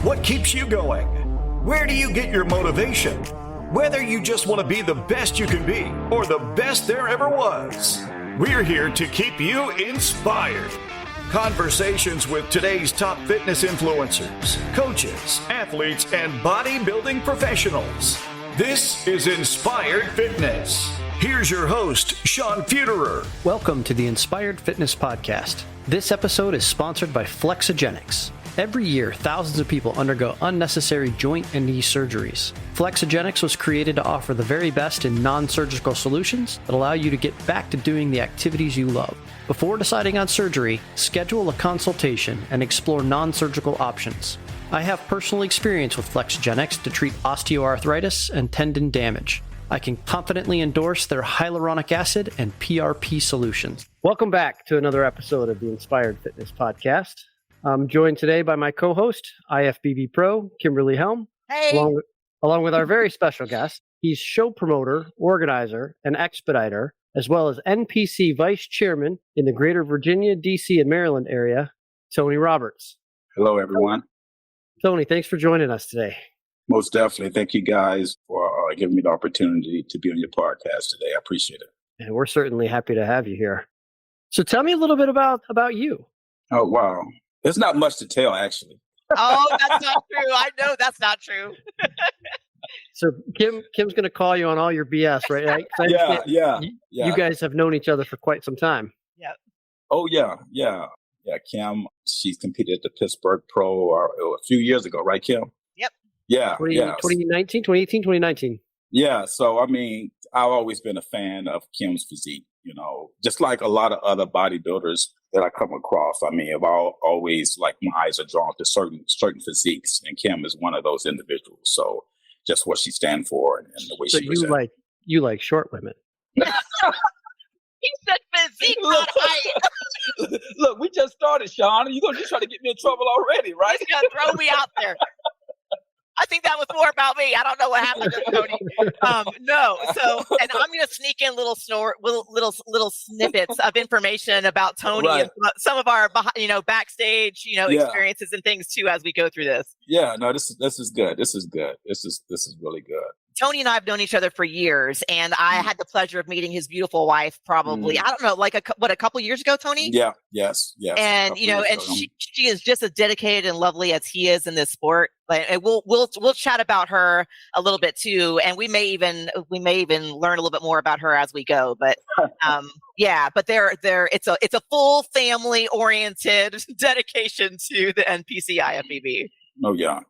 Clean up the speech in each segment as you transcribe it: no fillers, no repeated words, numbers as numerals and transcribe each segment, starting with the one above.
What keeps you going? Where do you get your motivation? Whether you just want to be the best you can be or the best there ever was, we're here to keep you inspired. Conversations with today's top fitness influencers, coaches, athletes, and bodybuilding professionals. This is Inspired Fitness. Here's your host, Sean Feuderer. Welcome to the Inspired Fitness Podcast. This episode is sponsored by Flexogenics. Every year, thousands of people undergo unnecessary joint and knee surgeries. Flexogenics was created to offer the very best in non-surgical solutions that allow you to get back to doing the activities you love. Before deciding on surgery, schedule a consultation and explore non-surgical options. I have personal experience with Flexogenics to treat osteoarthritis and tendon damage. I can confidently endorse their hyaluronic acid and PRP solutions. Welcome back to another episode of the Inspired Fitness Podcast. I'm joined today by my co-host, IFBB Pro, Kimberly Helm. Hey! Along with our very special guest. He's show promoter, organizer, and expediter, as well as NPC Vice Chairman in the Greater Virginia, D.C., and Maryland area, Tony Roberts. Hello, everyone. Tony, thanks for joining us today. Most definitely. Thank you guys for giving me the opportunity to be on your podcast today. I appreciate it. And we're certainly happy to have you here. So tell me a little bit about you. Oh, wow. There's not much to tell, actually. Oh, that's not true. I know that's not true. So Kim's going to call you on all your BS, right? Yeah. You guys have known each other for quite some time. Yeah. Oh, yeah. Kim, she's competed at the Pittsburgh Pro a few years ago, right, Kim? Yep. Yeah. 2018, 2019. Yeah. So, I mean, I've always been a fan of Kim's physique, just like a lot of other bodybuilders that I come across. I mean, I've always, like, my eyes are drawn to certain physiques, and Kim is one of those individuals. So just what she stands for and the way she presents. You like short women. He said physique, not height. Look, we just started, Sean. You're going to try to get me in trouble already, right? He's going to throw me out there. I think that was more about me. I don't know what happened to Tony. No. So, and I'm going to sneak in little snippets of information about Tony and some of our, backstage, experiences and things too as we go through this. Yeah. No, this is good. This is really good. Tony and I have known each other for years, and I had the pleasure of meeting his beautiful wife probably, I don't know, like a couple years ago, Tony? Yeah. Yes. And, and she is just as dedicated and lovely as he is in this sport. And we'll chat about her a little bit too. And we may even learn a little bit more about her as we go. But, but it's a full family oriented dedication to the NPC IFBB. Oh, yeah.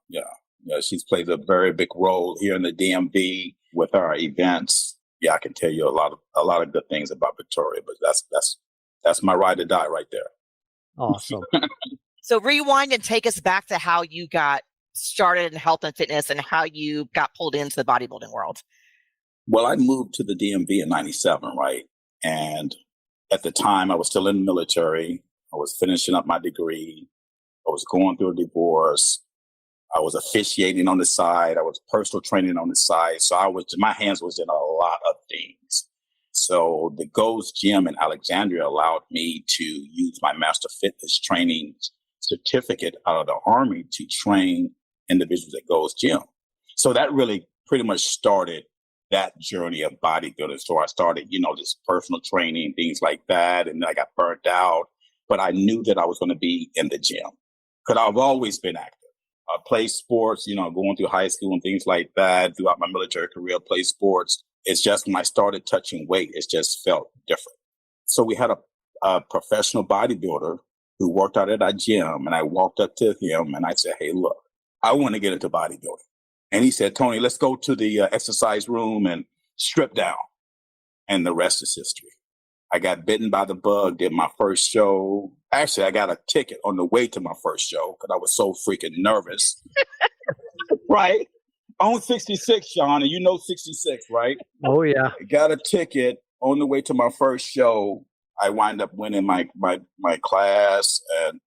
Yeah, she's played a very big role here in the DMV with our events. Yeah, I can tell you a lot of good things about Victoria, but that's my ride or die right there. Awesome. So rewind and take us back to how you got started in health and fitness and how you got pulled into the bodybuilding world. Well, I moved to the DMV in 97, right? And at the time I was still in the military. I was finishing up my degree. I was going through a divorce. I was officiating on the side. I was personal training on the side. So my hands was in a lot of things. So the Gold's Gym in Alexandria allowed me to use my master fitness training certificate out of the Army to train individuals at Gold's Gym. So that really pretty much started that journey of bodybuilding. So I started, just personal training, things like that. And I got burnt out, but I knew that I was going to be in the gym because I've always been active. I played sports, going through high school and things like that. Throughout my military career, played sports. It's just when I started touching weight, it just felt different. So we had a professional bodybuilder who worked out at our gym, and I walked up to him and I said, "Hey, look, I want to get into bodybuilding." And he said, "Tony, let's go to the exercise room and strip down." And the rest is history. I got bitten by the bug, did my first show. Actually, I got a ticket on the way to my first show because I was so freaking nervous. Right? On 66, Sean, and 66, right? Oh, yeah. I got a ticket on the way to my first show. I wind up winning my class,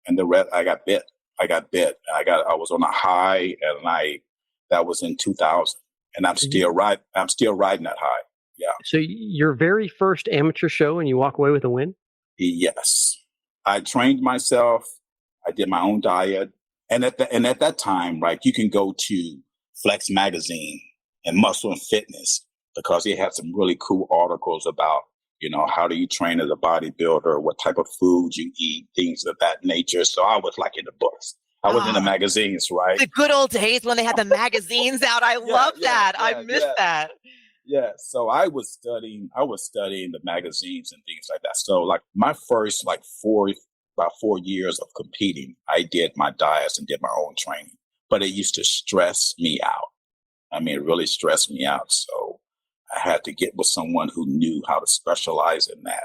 and the rest, I got bit. I was on a high, and that was in 2000, and I'm still riding that high. Yeah. So your very first amateur show and you walk away with a win? Yes. I trained myself. I did my own diet. And at that time, right, you can go to Flex Magazine and Muscle and Fitness because they had some really cool articles about, how do you train as a bodybuilder, what type of food you eat, things of that nature. So I was like in the books. I was in the magazines, right? The good old days when they had the magazines out. I love that. I miss that. Yeah. So I was studying the magazines and things like that. So like my first about 4 years of competing, I did my diets and did my own training, but it used to stress me out. I mean, it really stressed me out. So I had to get with someone who knew how to specialize in that.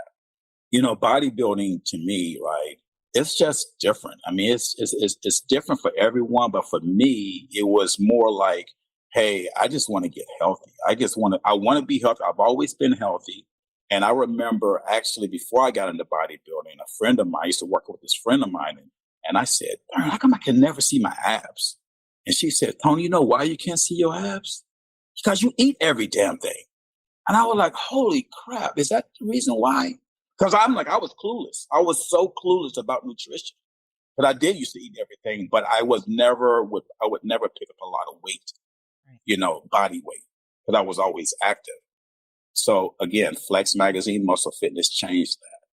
Bodybuilding to me, right? It's just different. I mean, it's different for everyone, but for me, it was more like, hey, I just want to get healthy. I want to be healthy. I've always been healthy. And I remember actually before I got into bodybuilding, a friend of mine, I used to work with this friend of mine, and I said, how come I can never see my abs? And she said, Tony, you know why you can't see your abs? Because you eat every damn thing. And I was like, holy crap, is that the reason why? Because I was clueless. I was so clueless about nutrition. But I did used to eat everything, but I would never pick up a lot of weight, body weight, because I was always active. So again, Flex Magazine, Muscle Fitness changed that.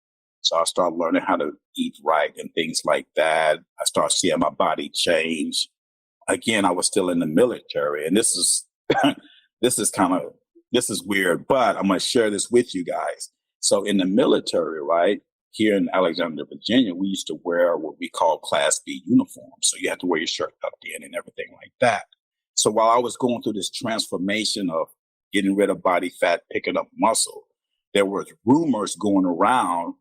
So I started learning how to eat right and things like that. I started seeing my body change. Again, I was still in the military, and this is this is weird, but I'm going to share this with you guys. So in the military, right, here in Alexandria, Virginia, we used to wear what we call Class B uniforms. So you have to wear your shirt tucked in and everything like that. So while I was going through this transformation of getting rid of body fat, picking up muscle, there were rumors going around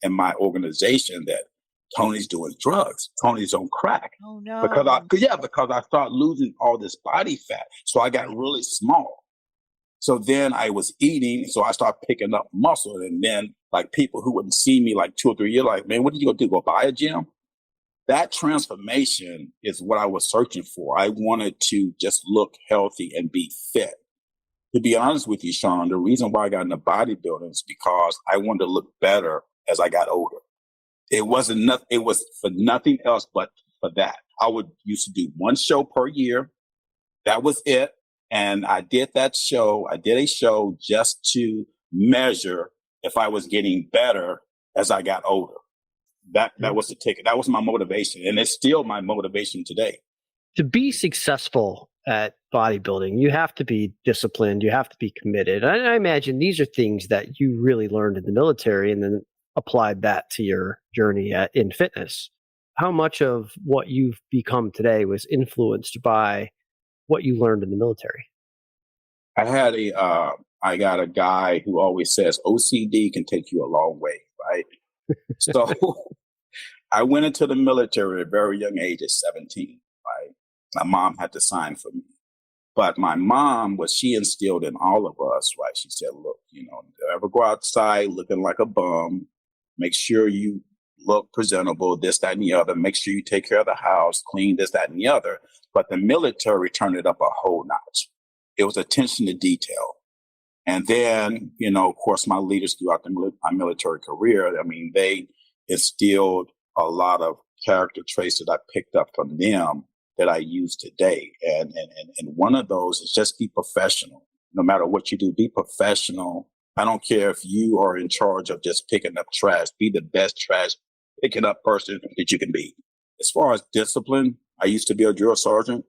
in my organization that Tony's doing drugs. Tony's on crack. Oh, no. Because I started losing all this body fat. So I got really small. So then I was eating. So I started picking up muscle. And then like people who wouldn't see me like 2 or 3 years, like, man, what are you going to do? Go buy a gym? That transformation is what I was searching for. I wanted to just look healthy and be fit. To be honest with you, Sean, the reason why I got into bodybuilding is because I wanted to look better as I got older. It was for nothing else but for that. I used to do one show per year. That was it. And I did a show just to measure if I was getting better as I got older. That was the ticket. That was my motivation. And it's still my motivation today. To be successful at bodybuilding, you have to be disciplined. You have to be committed. And I imagine these are things that you really learned in the military and then applied that to your journey in fitness. How much of what you've become today was influenced by what you learned in the military? I got a guy who always says OCD can take you a long way, right? So I went into the military at a very young age at 17, right? My mom had to sign for me. But my mom, she instilled in all of us, right? She said, look, don't ever go outside looking like a bum. Make sure you look presentable, this, that, and the other. Make sure you take care of the house, clean this, that, and the other. But the military turned it up a whole notch. It was attention to detail. And then, of course, my leaders throughout my military career, I mean, they instilled a lot of character traits that I picked up from them that I use today. And one of those is just be professional. No matter what you do, be professional. I don't care if you are in charge of just picking up trash. Be the best trash picking up person that you can be. As far as discipline, I used to be a drill sergeant.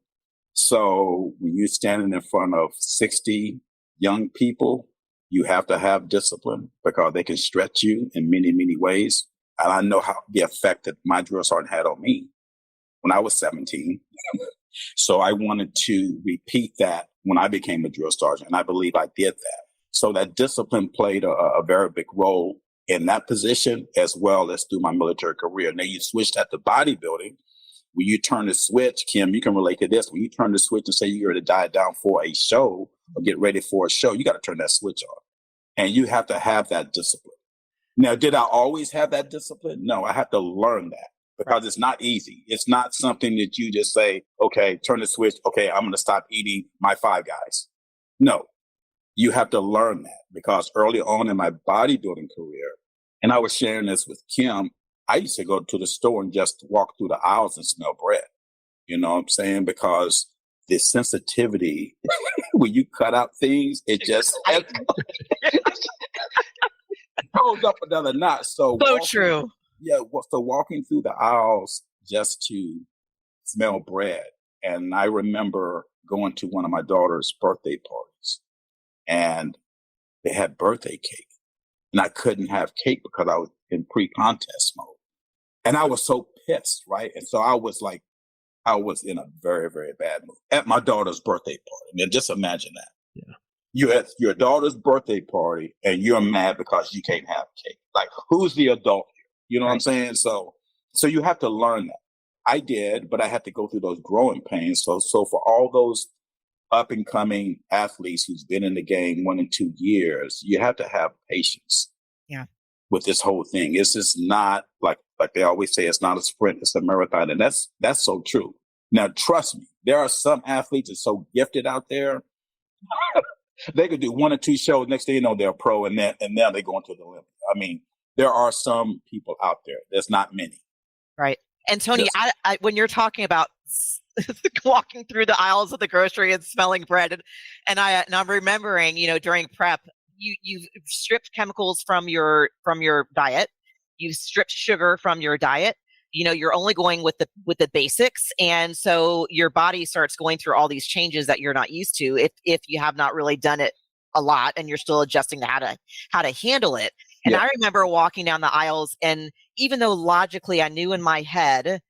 So when you're standing in front of 60 young people, you have to have discipline because they can stretch you in many, many ways. And I know how the effect that my drill sergeant had on me when I was 17. So I wanted to repeat that when I became a drill sergeant. And I believe I did that. So that discipline played a very big role in that position as well as through my military career. Now you switch that to bodybuilding. When you turn the switch, Kim, you can relate to this. When you turn the switch and say you're going to diet down for a show or get ready for a show, you got to turn that switch on. And you have to have that discipline. Now, did I always have that discipline? No, I had to learn that because it's not easy. It's not something that you just say, okay, turn the switch. Okay, I'm going to stop eating my Five Guys. No, you have to learn that because early on in my bodybuilding career, and I was sharing this with Kim, I used to go to the store and just walk through the aisles and smell bread. You know what I'm saying? Because the sensitivity, when you cut out things, it just goes up another notch. So True. Yeah, so walking through the aisles just to smell bread. And I remember going to one of my daughter's birthday parties, and they had birthday cake. And I couldn't have cake because I was in pre-contest mode. And I was so pissed, right? And so I was in a very, very bad mood at my daughter's birthday party. And just imagine that. Yeah. You're at your daughter's birthday party and you're mad because you can't have cake. Like, who's the adult here? You know what I'm saying? So you have to learn that. I did, but I had to go through those growing pains. So for all those up and coming athletes who's been in the game 1 and 2 years, you have to have patience. Yeah. With this whole thing. It's just not like they always say, it's not a sprint, it's a marathon. And that's so true. Now, trust me, there are some athletes that's so gifted out there. They could do 1 or 2 shows. Next thing you know, they're a pro, and now they go into the Olympia. I mean, there are some people out there. There's not many. Right. And Tony, I when you're talking about walking through the aisles of the grocery and smelling bread, and I'm remembering, during prep, you've stripped chemicals from your diet. You've stripped sugar from your diet. You're only going with the basics. And so your body starts going through all these changes that you're not used to if you have not really done it a lot and you're still adjusting to how to handle it. And I remember walking down the aisles, and even though logically I knew in my head,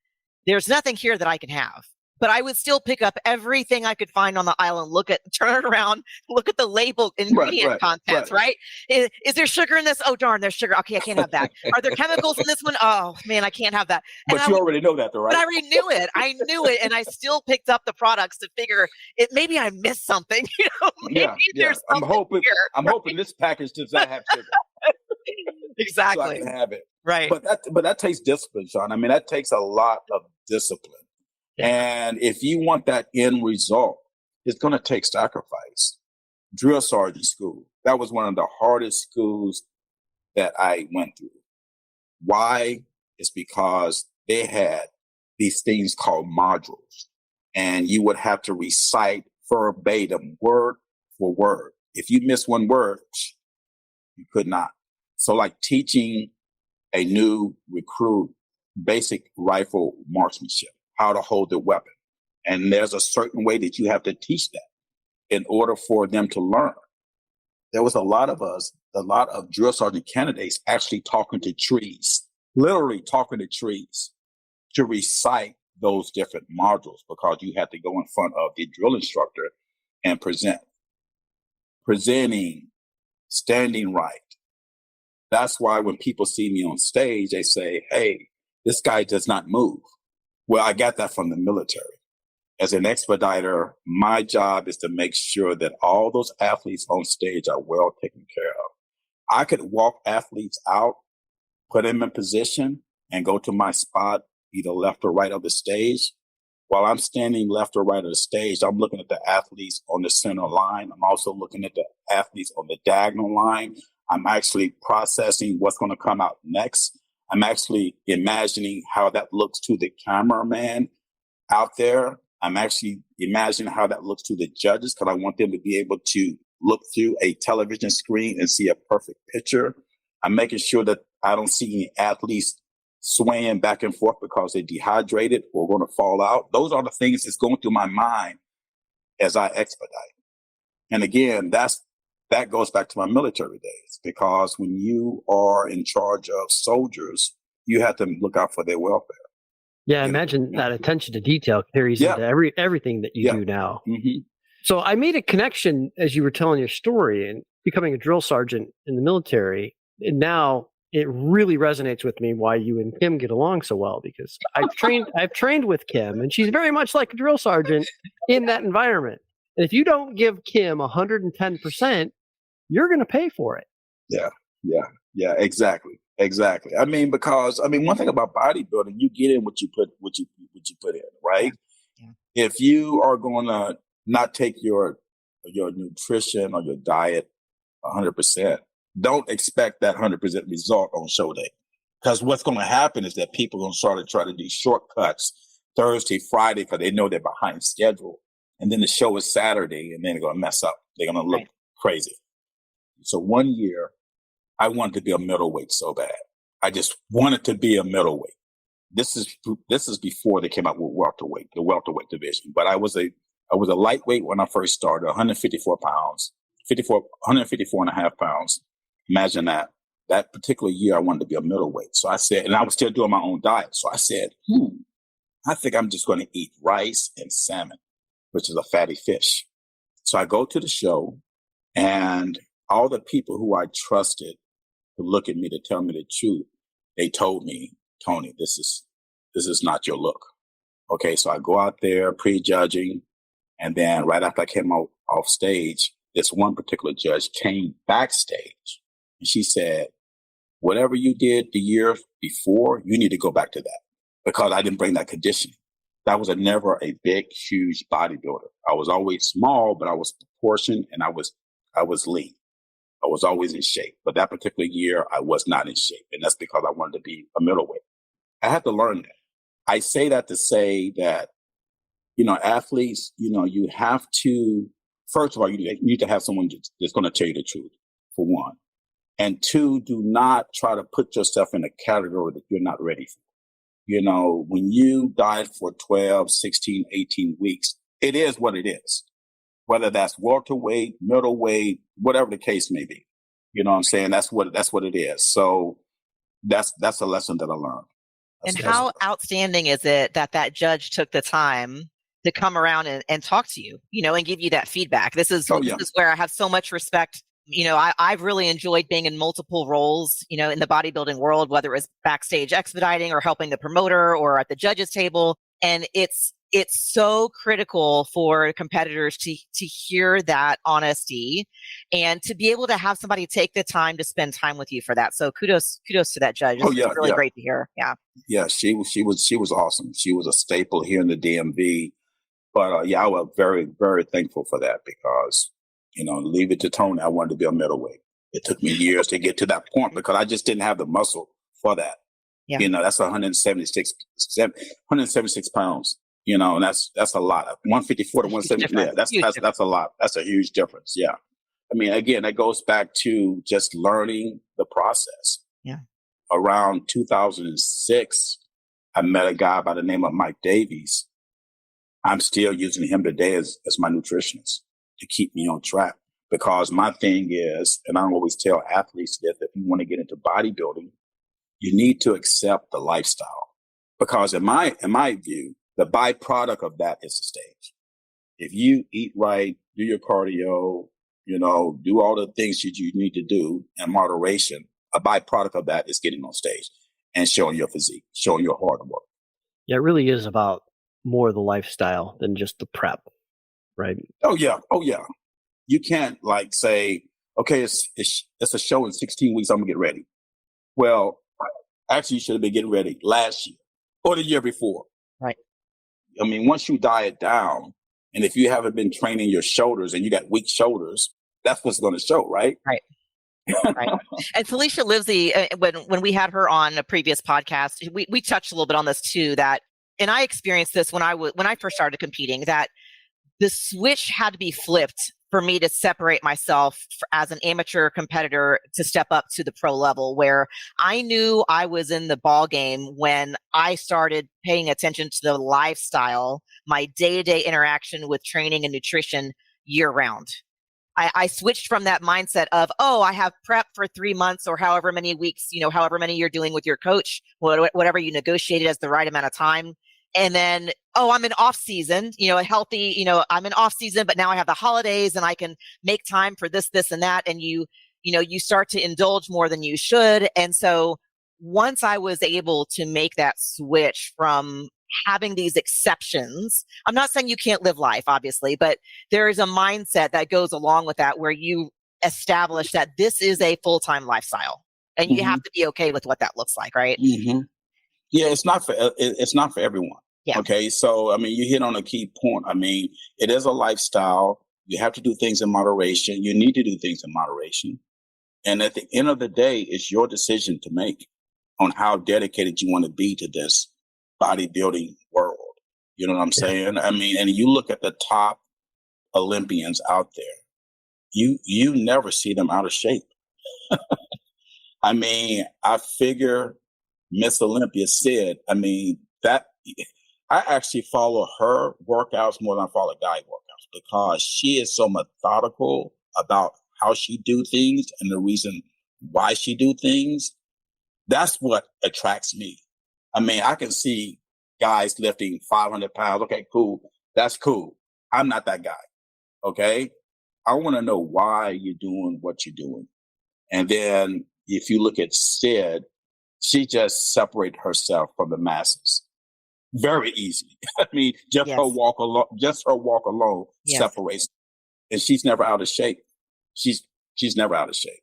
there's nothing here that I can have, but I would still pick up everything I could find on the aisle and turn it around, look at the label ingredient contents, right? Is there sugar in this? Oh, darn, there's sugar. Okay, I can't have that. Are there chemicals in this one? Oh, man, I can't have that. But you already know that, though, right? But I already knew it. I knew it, and I still picked up the products to figure it. Maybe I missed something. Maybe there's something here. I'm hoping this package does not have sugar. Exactly. So I can have it. Right. But that takes discipline, Sean. I mean, that takes a lot of discipline. Yeah. And if you want that end result, it's going to take sacrifice. Drill sergeant school, that was one of the hardest schools that I went through. Why? It's because they had these things called modules, and you would have to recite verbatim, word for word. If you miss one word, you could not. So like teaching a new recruit basic rifle marksmanship, how to hold the weapon. And there's a certain way that you have to teach that in order for them to learn. There was a lot of drill sergeant candidates actually talking to trees, literally talking to trees to recite those different modules, because you had to go in front of the drill instructor and presenting, standing right. That's why when people see me on stage, they say, hey, this guy does not move. Well, I got that from the military. As an expediter, my job is to make sure that all those athletes on stage are well taken care of. I could walk athletes out, put them in position, and go to my spot, either left or right of the stage. While I'm standing left or right of the stage, I'm looking at the athletes on the center line. I'm also looking at the athletes on the diagonal line. I'm actually processing what's going to come out next. I'm actually imagining how that looks to the cameraman out there. I'm actually imagining how that looks to the judges, because I want them to be able to look through a television screen and see a perfect picture. I'm making sure that I don't see any athletes swaying back and forth because they're dehydrated or going to fall out. Those are the things that's going through my mind as I expedite. And again, that goes back to my military days, because when you are in charge of soldiers, you have to look out for their welfare. Yeah, I imagine that attention to detail carries into everything that you do now. Mm-hmm. So I made a connection as you were telling your story and becoming a drill sergeant in the military. And now it really resonates with me why you and Kim get along so well, because I've trained with Kim, and she's very much like a drill sergeant in that environment. And if you don't give Kim 110%, you're going to pay for it. Yeah, exactly. I mean, because one thing about bodybuilding, you get in what you put in, right? Yeah. If you are going to not take your nutrition or your diet 100%, don't expect that 100% result on show day. Because what's going to happen is that people are going to start to try to do shortcuts Thursday, Friday, because they know they're behind schedule. And then the show is Saturday, and then they're going to mess up. They're going to look crazy. So one year, I wanted to be a middleweight so bad. I just wanted to be a middleweight. This is before they came out with welterweight, the welterweight division. But I was a lightweight when I first started, 154 pounds, 154 and a half pounds. Imagine that. That particular year, I wanted to be a middleweight. So I said, and I was still doing my own diet. So I said, I think I'm just going to eat rice and salmon, which is a fatty fish. So I go to the show, and all the people who I trusted to look at me to tell me the truth, they told me, Tony, this is not your look. Okay, so I go out there prejudging, and then right after I came out off stage, this one particular judge came backstage, and she said, whatever you did the year before, you need to go back to that, because I didn't bring that conditioning. I was never a big, huge bodybuilder. I was always small, but I was proportioned, and I was lean. I was always in shape. But that particular year, I was not in shape, and that's because I wanted to be a middleweight. I had to learn that. I say that to say that, athletes, you have to, first of all, you need to have someone that's going to tell you the truth, for one. And two, do not try to put yourself in a category that you're not ready for. When you diet for 12, 16, 18 weeks, it is what it is. Whether that's welterweight, middleweight, whatever the case may be. You know what I'm saying? That's what it is. So that's a lesson that I learned. And how outstanding is it that judge took the time to come around and talk to you, and give you that feedback? This is where I have so much respect. I've really enjoyed being in multiple roles, in the bodybuilding world, whether it was backstage expediting or helping the promoter or at the judges table. And it's so critical for competitors to hear that honesty and to be able to have somebody take the time to spend time with you for that. So kudos to that judge. It's really great to hear. Yeah. Yeah. She was awesome. She was a staple here in the DMV. But I was very, very thankful for that, because leave it to Tony, I wanted to be a middleweight. It took me years to get to that point because I just didn't have the muscle for that. Yeah. That's 176 pounds, and that's a lot. 154 to 170. Yeah, that's a lot. That's a huge difference. Yeah. I mean, again, that goes back to just learning the process. Yeah. Around 2006, I met a guy by the name of Mike Davies. I'm still using him today as my nutritionist to keep me on track, because my thing is, and I always tell athletes that if you want to get into bodybuilding, you need to accept the lifestyle, because in my view, the byproduct of that is the stage. If you eat right, do your cardio, do all the things that you need to do in moderation, a byproduct of that is getting on stage and showing your physique, showing your hard work. Yeah, it really is about more the lifestyle than just the prep. Right. Oh yeah. You can't say, okay, it's a show in 16 weeks. I'm gonna get ready. Well, actually, you should have been getting ready last year or the year before. Right. I mean, once you diet down, and if you haven't been training your shoulders and you got weak shoulders, that's what's going to show, right? Right. Right. And Felicia Livesey, when we had her on a previous podcast, we touched a little bit on this too. And I experienced this when I first started competing. That the switch had to be flipped for me to separate myself as an amateur competitor to step up to the pro level, where I knew I was in the ball game when I started paying attention to the lifestyle, my day-to-day interaction with training and nutrition year round. I switched from that mindset of, I have prep for 3 months or however many weeks, however many you're doing with your coach, whatever you negotiated as the right amount of time. And then, I'm in off season, a healthy, I'm in off season, but now I have the holidays and I can make time for this, and that. And you start to indulge more than you should. And so once I was able to make that switch from having these exceptions, I'm not saying you can't live life, obviously, but there is a mindset that goes along with that where you establish that this is a full-time lifestyle and you have to be okay with what that looks like. Right. Mm-hmm. Yeah, it's not for everyone. Yeah. Okay. So, I mean, you hit on a key point. I mean, it is a lifestyle. You have to do things in moderation. You need to do things in moderation. And at the end of the day, it's your decision to make on how dedicated you want to be to this bodybuilding world. You know what I'm saying? I mean, and you look at the top Olympians out there, you never see them out of shape. I mean, I figure Miss Olympia said, I mean, that I actually follow her workouts more than I follow guy workouts because she is so methodical about how she do things and the reason why she do things. That's what attracts me. I mean, I can see guys lifting 500 pounds. Okay, cool. That's cool. I'm not that guy. Okay. I want to know why you're doing what you're doing. And then if you look at Sid, she just separated herself from the masses very easily. I mean, just Yes. her walk alone Yes. separates, and she's never out of shape. She's never out of shape.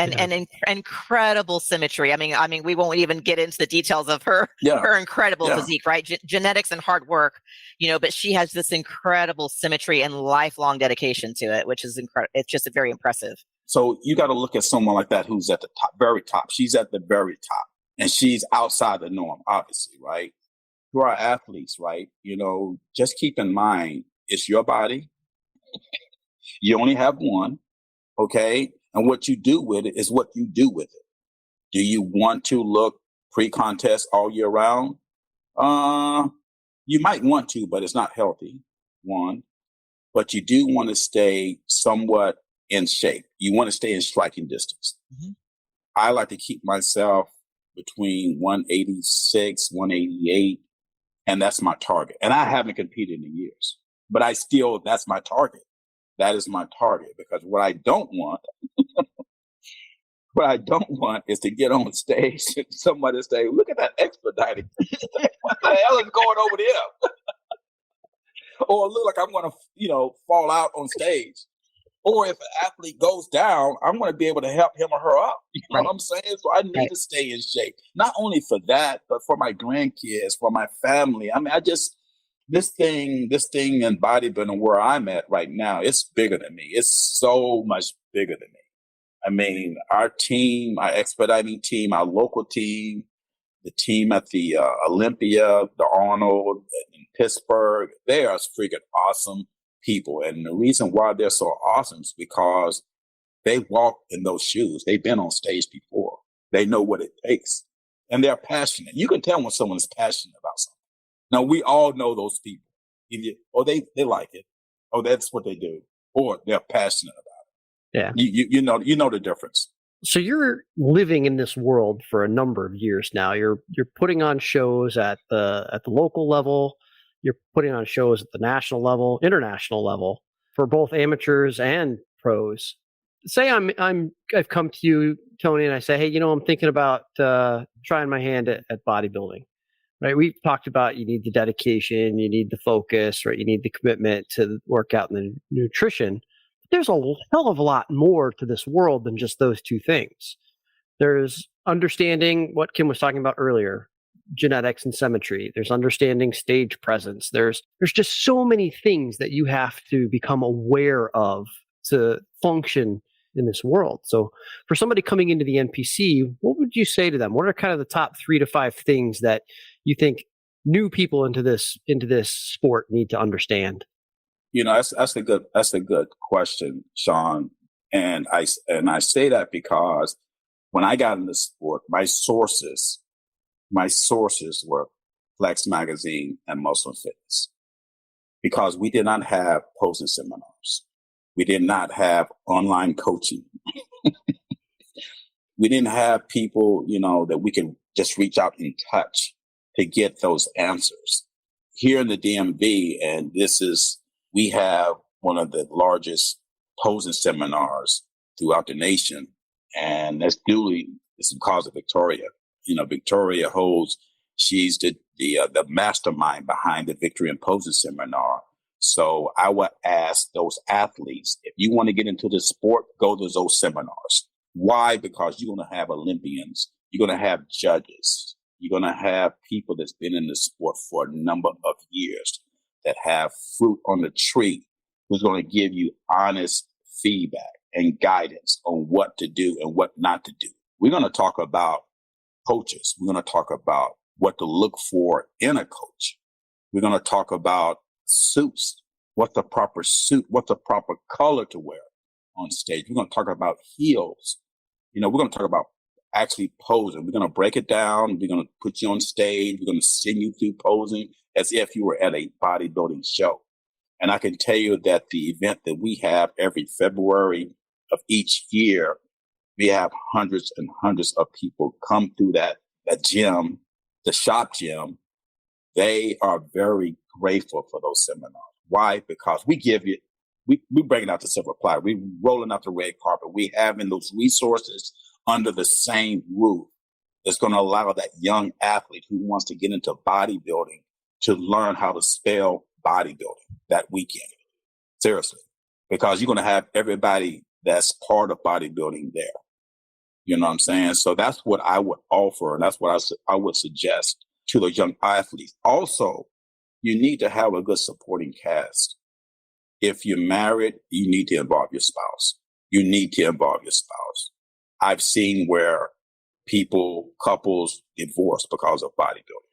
And incredible symmetry. I mean, we won't even get into the details of her incredible physique, right? Genetics and hard work, but she has this incredible symmetry and lifelong dedication to it, which is incredible. It's just very impressive. So you got to look at someone like that who's at the top, very top. She's at the very top, and she's outside the norm, obviously, right? To our athletes, right? Just keep in mind, it's your body. You only have one, okay? And what you do with it is what you do with it. Do you want to look pre-contest all year round? You might want to, but it's not healthy, one. But you do want to stay somewhat in shape. You want to stay in striking distance. Mm-hmm. I like to keep myself between 186, 188, and that's my target. And I haven't competed in years, but that's my target. That is my target because what I don't want is to get on stage and somebody say, look at that Expeditor. What the hell is going over there? Or look like I'm going to, fall out on stage. Or if an athlete goes down, I'm going to be able to help him or her up. You know what I'm saying? So I need to stay in shape. Not only for that, but for my grandkids, for my family. I mean, this thing in bodybuilding where I'm at right now, it's bigger than me. It's so much bigger than me. I mean, our team, our expediting team, our local team, the team at the Olympia, the Arnold in Pittsburgh, they are freaking awesome people. And the reason why they're so awesome is because they walk in those shoes. They've been on stage before. They know what it takes. And they're passionate. You can tell when someone is passionate about something. Now, we all know those people. Or they like it. Or that's what they do. Or they're passionate about it. Yeah. You know the difference. So you're living in this world for a number of years now. You're putting on shows at the local level. You're putting on shows at the national level, international level for both amateurs and pros. Say I've come to you, Tony, and I say, hey, I'm thinking about trying my hand at bodybuilding. Right? We've talked about you need the dedication, you need the focus, right? You need the commitment to the workout and the nutrition. There's a hell of a lot more to this world than just those two things. There's understanding what Kim was talking about earlier, genetics and symmetry. There's understanding stage presence. There's just so many things that you have to become aware of to function in this world. So for somebody coming into the NPC, what would you say to them? What are kind of the top 3 to 5 things that you think new people into this sport need to understand? That's a good question, Sean. And I say that because when I got into sport, my sources were Flex Magazine and Muscle Fitness, because we did not have posing seminars. We did not have online coaching. We didn't have people, that we can just reach out and touch to get those answers. Here in the DMV, and we have one of the largest posing seminars throughout the nation, and it's because of Victoria. Victoria she's the mastermind behind the Victory in Posing seminar. So I would ask those athletes, if you want to get into the sport, go to those seminars. Why? Because you're going to have Olympians. You're going to have judges. You're going to have people that's been in the sport for a number of years that have fruit on the tree, who's going to give you honest feedback and guidance on what to do and what not to do. We're going to talk about coaches. We're going to talk about what to look for in a coach. We're going to talk about suits, what the proper suit, what the proper color to wear on stage. We're going to talk about heels. We're going to talk about actually posing. We're going to break it down. We're going to put you on stage. We're going to send you through posing as if you were at a bodybuilding show. And I can tell you that the event that we have every February of each year, we have hundreds and hundreds of people come through that gym, the shop gym. They are very grateful for those seminars. Why? Because we give you, we bringing out the silver platter. We rolling out the red carpet. We having those resources under the same roof that's going to allow that young athlete who wants to get into bodybuilding to learn how to spell bodybuilding that weekend. Seriously. Because you're going to have everybody that's part of bodybuilding there. You know what I'm saying? So that's what I would offer. And that's what I would suggest to the young athletes. Also, you need to have a good supporting cast. If you're married, you need to involve your spouse. You need to involve your spouse. I've seen where couples divorce because of bodybuilding.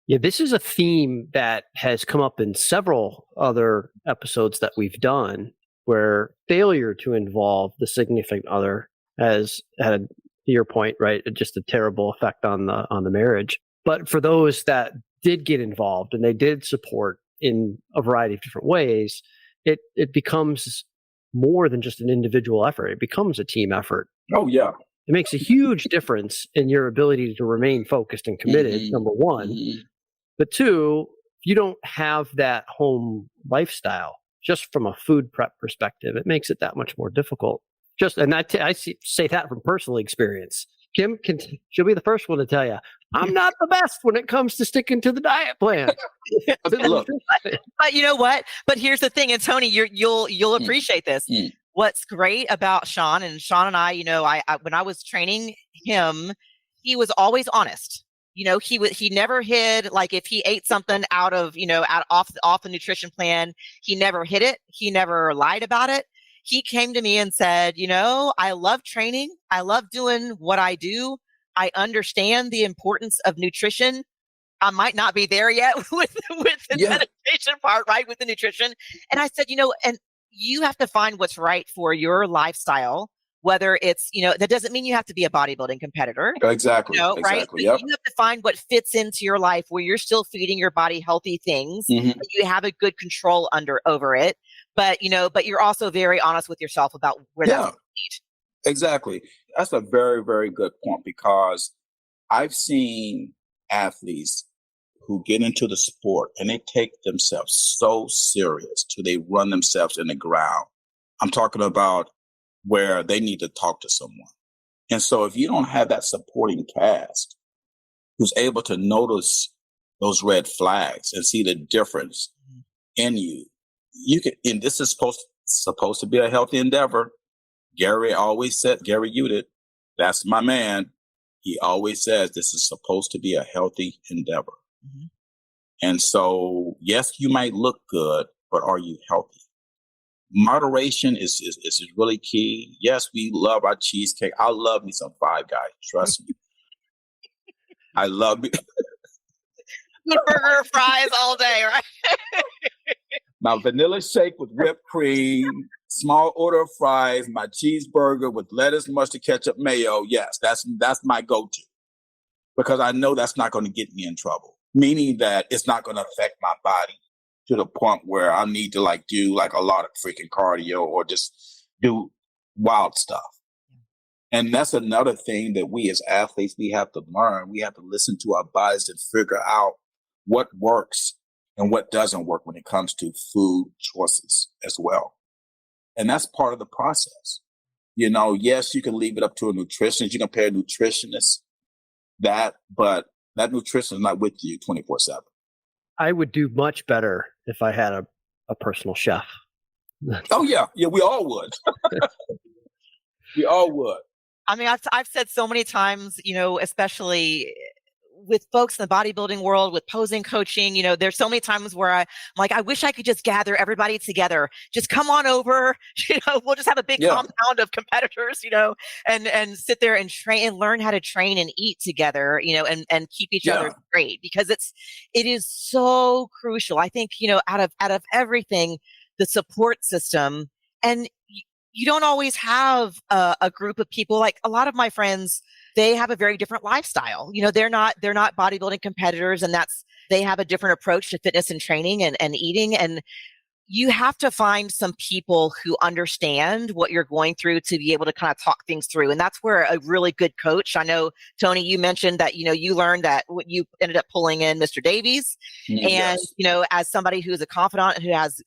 Yeah, this is a theme that has come up in several other episodes that we've done, where failure to involve the significant other has had, to your point, right, just a terrible effect on the marriage. But for those that did get involved and they did support in a variety of different ways, it becomes more than just an individual effort. It becomes a team effort. Oh, yeah. It makes a huge difference in your ability to remain focused and committed, number one. Mm-hmm. But two, if you don't have that home lifestyle, just from a food prep perspective, it makes it that much more difficult. I say that from personal experience. Kim, she'll be the first one to tell you, I'm not the best when it comes to sticking to the diet plan. Look. But you know what? But here's the thing, and Tony, you'll appreciate this. What's great about Sean and I, when I was training him, he was always honest. He never hid, like if he ate something off the nutrition plan, he never hid it. He never lied about it. He came to me and said, I love training. I love doing what I do. I understand the importance of nutrition. I might not be there yet with the meditation part, right? With the nutrition. And I said, and you have to find what's right for your lifestyle, whether it's, that doesn't mean you have to be a bodybuilding competitor. Exactly. Right? Exactly. Yep. You have to find what fits into your life where you're still feeding your body healthy things. Mm-hmm. But you have a good control over it. But, but you're also very honest with yourself about where that's lead. Exactly. That's a very, very good point, because I've seen athletes who get into the sport and they take themselves so serious till they run themselves in the ground. I'm talking about where they need to talk to someone. And so if you don't have that supporting cast who's able to notice those red flags and see the difference in you, and this is supposed to be a healthy endeavor. Gary Udit, that's my man. He always says this is supposed to be a healthy endeavor. Mm-hmm. And so, yes, you might look good, but are you healthy? Moderation is really key. Yes, we love our cheesecake. I love me some Five Guys. Trust me. I love me. Burger, fries all day, right? My vanilla shake with whipped cream, small order of fries, my cheeseburger with lettuce, mustard, ketchup, mayo. Yes, that's my go-to, because I know that's not going to get me in trouble. Meaning that it's not going to affect my body to the point where I need to do a lot of freaking cardio or just do wild stuff. And that's another thing that we as athletes, we have to learn. We have to listen to our bodies and figure out what works and what doesn't work when it comes to food choices as well. And that's part of the process. Yes, you can leave it up to a nutritionist. You can pay a nutritionist but that nutrition is not with you 24/7. I would do much better if I had a personal chef. Oh, yeah. Yeah, we all would. We all would. I mean, I've said so many times, especially with folks in the bodybuilding world, with posing coaching, there's so many times where I'm like, I wish I could just gather everybody together. Just come on over, we'll just have a big compound of competitors, and sit there and train and learn how to train and eat together, and keep each other great, because it is so crucial. I think, out of everything, the support system, and you don't always have a group of people. Like a lot of my friends, they have a very different lifestyle. They're not bodybuilding competitors, and they have a different approach to fitness and training and eating. And you have to find some people who understand what you're going through to be able to kind of talk things through. And that's where a really good coach, I know, Tony, you mentioned that, you learned that you ended up pulling in Mr. Davies. And, as somebody who is a confidant, who has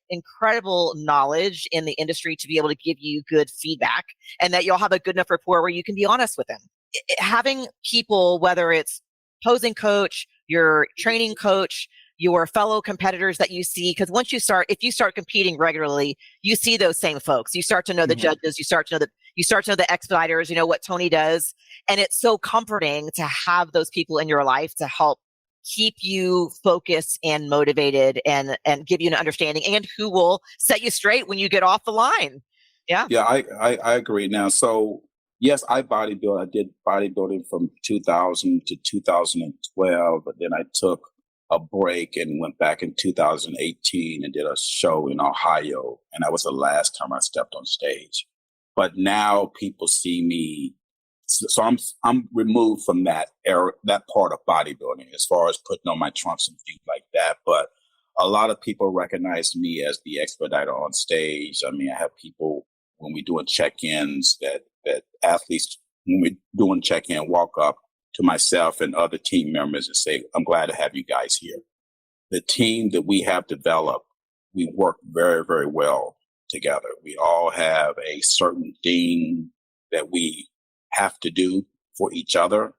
incredible knowledge in the industry to be able to give you good feedback, and that you'll have a good enough rapport where you can be honest with them. Having people, whether it's posing coach, your training coach, your fellow competitors that you see, because if you start competing regularly, you see those same folks. You start to know the judges, you start to know the expediters, what Tony does. And it's so comforting to have those people in your life to help keep you focused and motivated, and give you an understanding, and who will set you straight when you get off the line. Yeah. Yeah, I agree now. So yes, I bodybuild. I did bodybuilding from 2000 to 2012, but then I took a break and went back in 2018 and did a show in Ohio. And that was the last time I stepped on stage. But now people see me. So I'm removed from that era, that part of bodybuilding, as far as putting on my trunks and things like that. But a lot of people recognize me as the expediter on stage. I mean, I have people, when we're doing check-ins, that athletes, when we're doing check-in, walk up to myself and other team members and say, I'm glad to have you guys here. The team that we have developed, we work very, very well together. We all have a certain thing that we have to do for each other.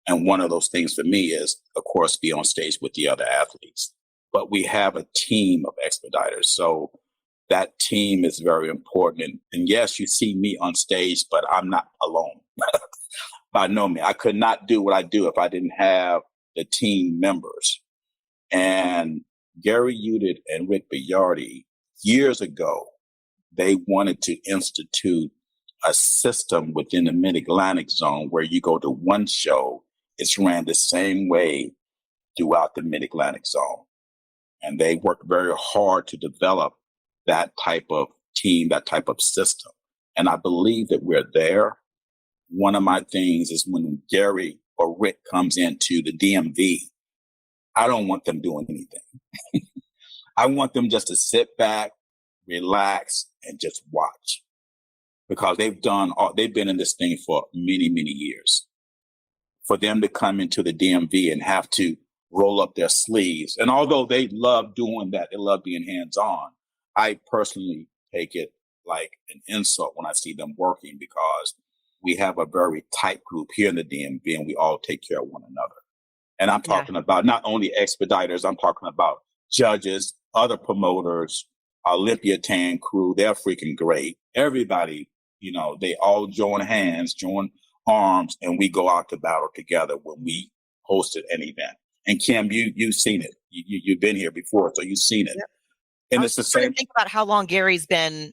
And one of those things for me is, of course, be on stage with the other athletes. But we have a team of expediters. So that team is very important. And yes, you see me on stage, but I'm not alone. By no means. I could not do what I do if I didn't have the team members. And Gary Udit and Rick Biardi, years ago, they wanted to institute a system within the Mid-Atlantic zone where you go to one show, it's ran the same way throughout the Mid-Atlantic zone. And they worked very hard to develop that type of team, that type of system. And I believe that we're there. One of my things is when Gary or Rick comes into the DMV, I don't want them doing anything. I want them just to sit back, relax, and just watch. Because they've been in this thing for many, many years. For them to come into the DMV and have to roll up their sleeves. And although they love doing that, they love being hands-on, I personally take it like an insult when I see them working, because we have a very tight group here in the DMV and we all take care of one another. And I'm talking about not only expediters, I'm talking about judges, other promoters, Olympia tan crew. They're freaking great. Everybody, they all join hands, join arms, and we go out to battle together when we hosted an event. And Kim, you've seen it. You've been here before, so you've seen it. Yep. And it's the same. Think about how long Gary's been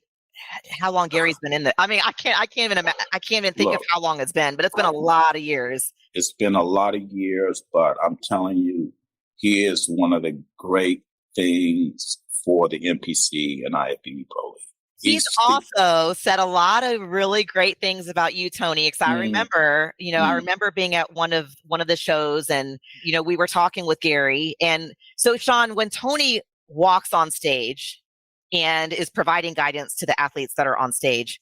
in the. I mean, I can't even think of how long it's been, but it's been a lot of years. It's been a lot of years, but I'm telling you, he is one of the great things for the NPC and IFBB Pro League. He's also said a lot of really great things about you, Tony. Because I remember, I remember being at one of the shows, and we were talking with Gary. And so, Sean, when Tony walks on stage and is providing guidance to the athletes that are on stage,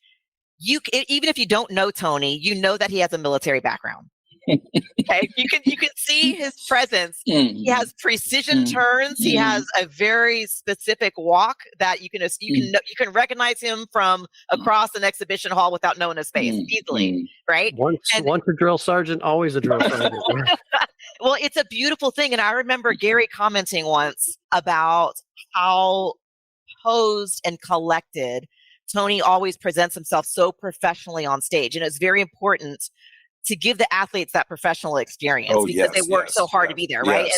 even if you don't know Tony, you know that he has a military background. Okay, you can see his presence. He has precision turns. He has a very specific walk that you can recognize him from across an exhibition hall without knowing his face easily, right? Once a drill sergeant, always a drill sergeant. Well, it's a beautiful thing, and I remember Gary commenting once about how posed and collected Tony always presents himself so professionally on stage, and it's very important to give the athletes that professional experience because they work so hard to be there, right?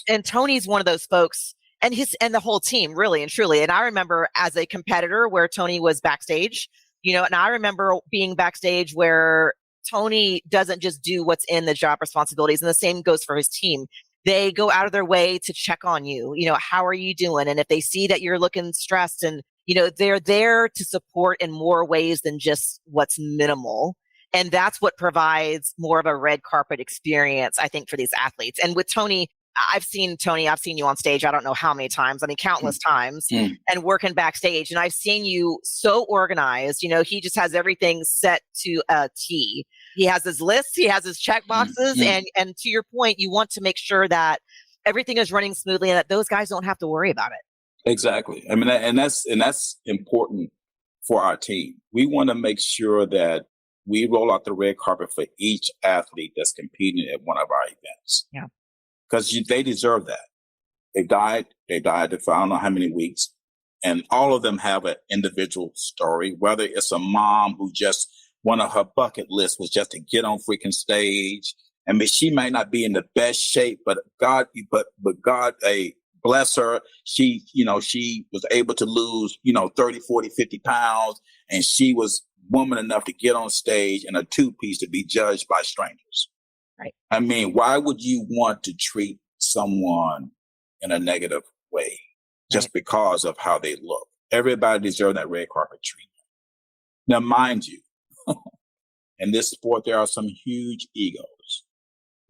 And Tony's one of those folks, and the whole team, really and truly. And I remember as a competitor where Tony was backstage, and I remember being backstage where Tony doesn't just do what's in the job responsibilities, and the same goes for his team. They go out of their way to check on you. How are you doing? And if they see that you're looking stressed, and they're there to support in more ways than just what's minimal. And that's what provides more of a red carpet experience, I think, for these athletes. And with Tony, I've seen you on stage, I don't know how many times, countless times, and working backstage. And I've seen you so organized. He just has everything set to a T. He has his lists, he has his check boxes. And to your point, you want to make sure that everything is running smoothly and that those guys don't have to worry about it. Exactly. I mean, and that's important for our team. We want to make sure that we roll out the red carpet for each athlete that's competing at one of our events. Yeah. Because they deserve that. They died for I don't know how many weeks. And all of them have an individual story, whether it's a mom who just, one of her bucket lists was just to get on freaking stage. I mean, she might not be in the best shape, but God, bless her. She was able to lose, 30, 40, 50 pounds. And she was woman enough to get on stage in a two-piece to be judged by strangers. Right. I mean, why would you want to treat someone in a negative way just because of how they look? Everybody deserves that red carpet treatment. Now, mind you, in this sport, there are some huge egos,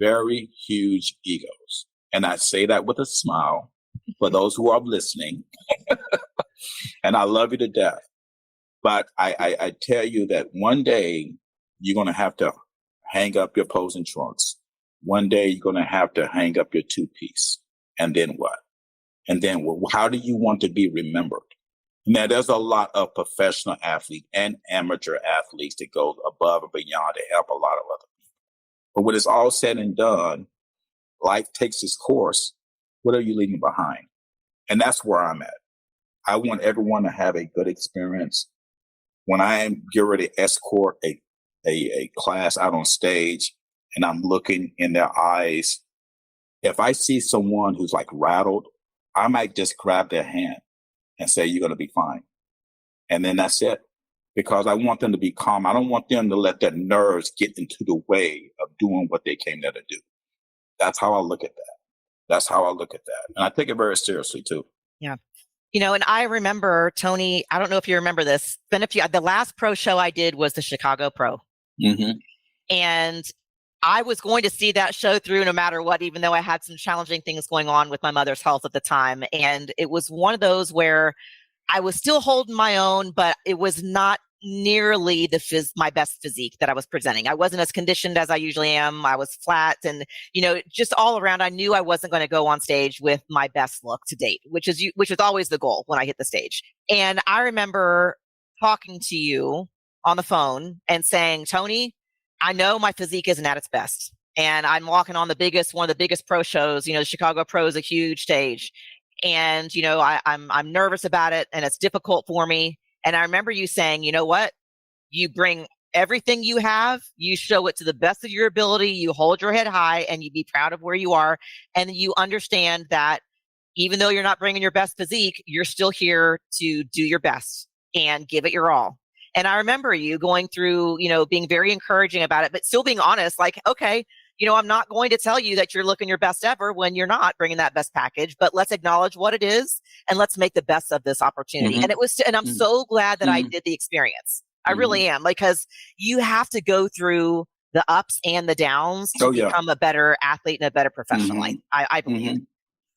very huge egos. And I say that with a smile for those who are listening. And I love you to death. But I tell you that one day you're going to have to hang up your posing trunks. One day you're going to have to hang up your two-piece. And then what? And then how do you want to be remembered? Now, there's a lot of professional athletes and amateur athletes that go above and beyond to help a lot of other people. But when it's all said and done, life takes its course. What are you leaving behind? And that's where I'm at. I want everyone to have a good experience. When I am getting ready to escort a class out on stage and I'm looking in their eyes, if I see someone who's like rattled, I might just grab their hand and say, you're going to be fine. And then that's it. Because I want them to be calm. I don't want them to let their nerves get into the way of doing what they came there to do. That's how I look at that. And I take it very seriously too. Yeah. And I remember, Tony, I don't know if you remember this, the last pro show I did was the Chicago Pro. Mm-hmm. And I was going to see that show through no matter what, even though I had some challenging things going on with my mother's health at the time. And it was one of those where I was still holding my own, but it was not nearly my best physique that I was presenting. I wasn't as conditioned as I usually am. I was flat and, just all around, I knew I wasn't going to go on stage with my best look to date, which is always the goal when I hit the stage. And I remember talking to you on the phone and saying, Tony, I know my physique isn't at its best. And I'm walking on one of the biggest pro shows. The Chicago Pro is a huge stage. And, I'm nervous about it and it's difficult for me. And I remember you saying, you know what? You bring everything you have, you show it to the best of your ability, you hold your head high and you be proud of where you are. And you understand that even though you're not bringing your best physique, you're still here to do your best and give it your all. And I remember you going through, being very encouraging about it, but still being honest, like, okay, I'm not going to tell you that you're looking your best ever when you're not bringing that best package, but let's acknowledge what it is and let's make the best of this opportunity. Mm-hmm. And I'm so glad that I did the experience. I really am, because you have to go through the ups and the downs to become a better athlete and a better professional. I believe. Mm-hmm.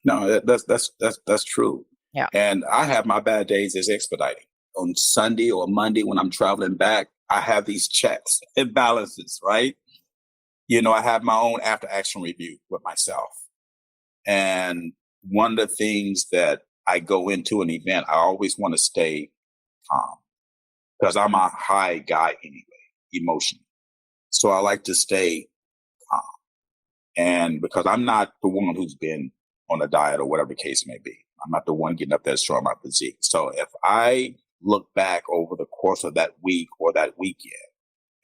No, that's true. Yeah. And I have my bad days as expediting. On Sunday or Monday when I'm traveling back, I have these checks and balances, right? I have my own after action review with myself. And one of the things that I go into an event, I always want to stay calm because I'm a high guy anyway, emotionally. So I like to stay calm. And because I'm not the one who's been on a diet or whatever the case may be, I'm not the one getting up there showing my physique. So if I look back over the course of that week or that weekend,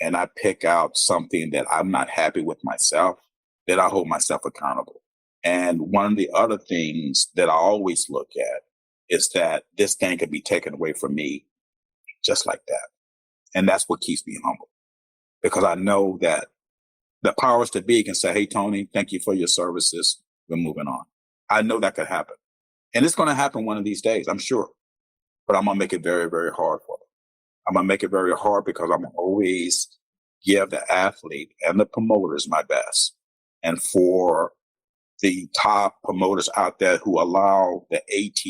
and I pick out something that I'm not happy with myself, then I hold myself accountable. And one of the other things that I always look at is that this thing can be taken away from me just like that. And that's what keeps me humble, because I know that the powers to be can say, hey, Tony, thank you for your services. We're moving on. I know that could happen. And it's going to happen one of these days, I'm sure. But I'm going to make it very, very hard for them. I'm going to make it very hard because I'm going to always give the athlete and the promoters my best. And for the top promoters out there who allow the AT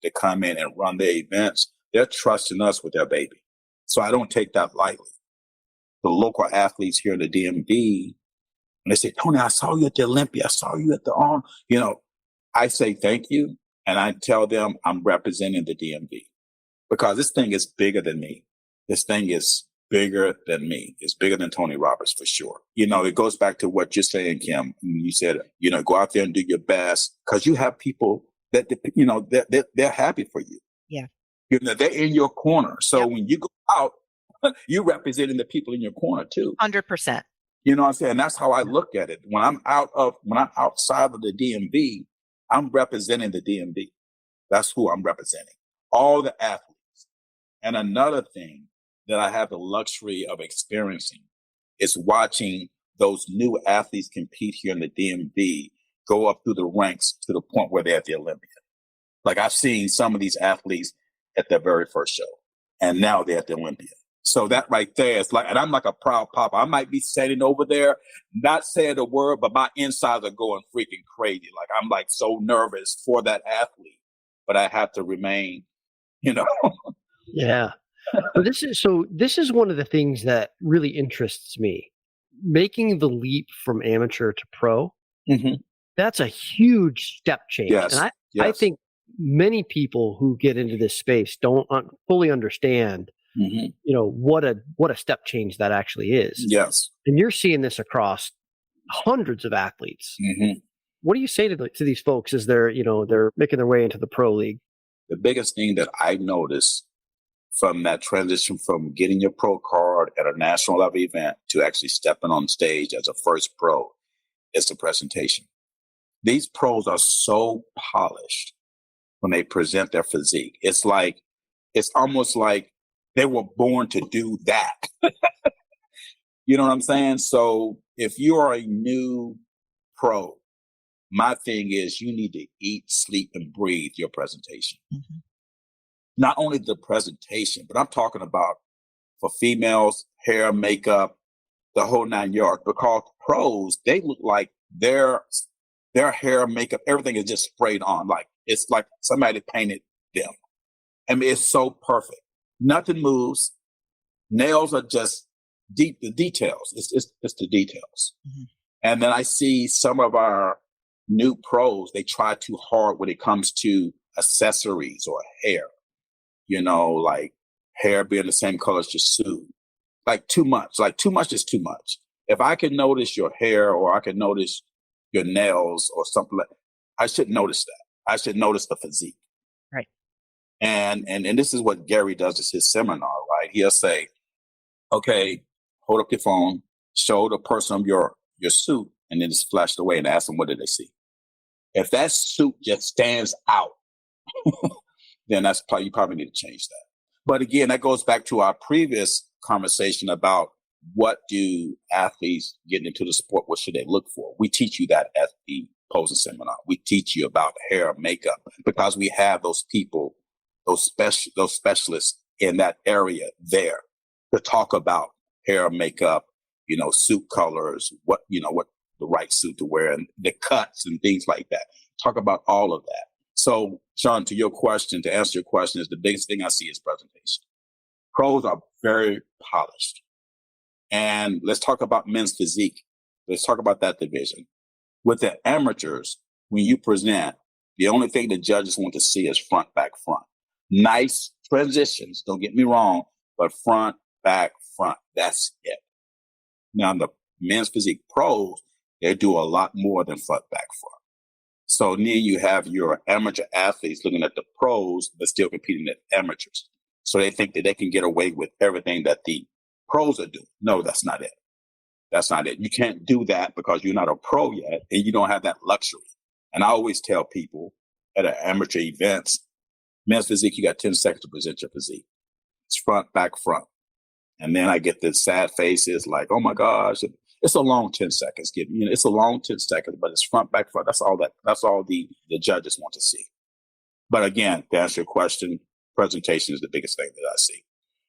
to come in and run their events, they're trusting us with their baby. So I don't take that lightly. The local athletes here in the DMV, when they say, Tony, I saw you at the Olympia, I saw you at the arm, I say thank you. And I tell them I'm representing the DMV because this thing is bigger than me. This thing is bigger than me. It's bigger than Tony Roberts for sure. It goes back to what you're saying, Kim. You said, go out there and do your best because you have people that, they're happy for you. Yeah. They're in your corner. So Yep. when you go out, you're representing the people in your corner too. 100%. You know what I'm saying? That's how I look at it. When I'm outside of the DMV, I'm representing the DMV. That's who I'm representing. All the athletes. And another thing that I have the luxury of experiencing is watching those new athletes compete here in the DMV go up through the ranks to the point where they're at the Olympia. Like I've seen some of these athletes at their very first show, and now they're at the Olympia. So that right there is like, and I'm like a proud papa. I might be sitting over there, not saying a word, but my insides are going freaking crazy. Like I'm like so nervous for that athlete, but I have to remain, Yeah. But this is one of the things that really interests me. Making the leap from amateur to pro, that's a huge step change. Yes. And I Yes. think many people who get into this space don't fully understand, what a step change that actually is. Yes. And you're seeing this across hundreds of athletes. What do you say to these folks as they're making their way into the pro league? The biggest thing that I noticed from that transition from getting your pro card at a national level event to actually stepping on stage as a first pro is the presentation. These pros are so polished when they present their physique. It's almost like they were born to do that. You know what I'm saying? So if you are a new pro, my thing is you need to eat, sleep, and breathe your presentation. Not only the presentation, but I'm talking about for females, hair, makeup, the whole 9 yards. Because pros, they look like their hair, makeup, everything is just sprayed on. Like it's like somebody painted them. I mean, it's so perfect. Nothing moves. Nails are just the details. It's the details. And then I see some of our new pros, they try too hard when it comes to accessories or hair. Like hair being the same color as your suit. Like too much. Like too much is too much. If I can notice your hair or I can notice your nails or something like, I should notice that. I should notice the physique. Right. And this is what Gary does at his seminar, right? He'll say, okay, hold up your phone, show the person your suit, and then just flash it away and ask them what did they see. If that suit just stands out, then you probably need to change that. But again, that goes back to our previous conversation about what do athletes getting into the sport, what should they look for? We teach you that at the posing seminar. We teach you about hair, makeup, because we have those people, those specialists in that area there to talk about hair, makeup, suit colors, what the right suit to wear and the cuts and things like that. Talk about all of that. So, Sean, to answer your question, is the biggest thing I see is presentation. Pros are very polished. And let's talk about men's physique. Let's talk about that division. With the amateurs, when you present, the only thing the judges want to see is front, back, front. Nice transitions, don't get me wrong, but front, back, front. That's it. Now, the men's physique pros, they do a lot more than front, back, front. So then you have your amateur athletes looking at the pros, but still competing at amateurs. So they think that they can get away with everything that the pros are doing. No, that's not it. That's not it. You can't do that because you're not a pro yet and you don't have that luxury. And I always tell people at amateur events, men's physique, you got 10 seconds to present your physique. It's front, back, front. And then I get the sad faces like, oh my gosh, it's a long 10 seconds. It's a long 10 seconds, but it's front, back, front. That's all the judges want to see. But again, to answer your question, presentation is the biggest thing that I see.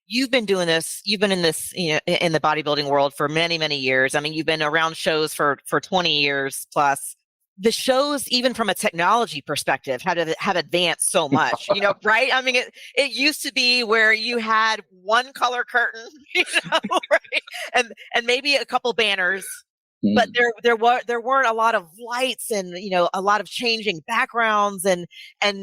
You've been doing this. You've been in this, in the bodybuilding world for many, many years. I mean, you've been around shows for 20 years plus. The shows, even from a technology perspective, have advanced so much, right? I mean, it used to be where you had one color curtain, right? And maybe a couple banners, but there weren't a lot of lights and, a lot of changing backgrounds. And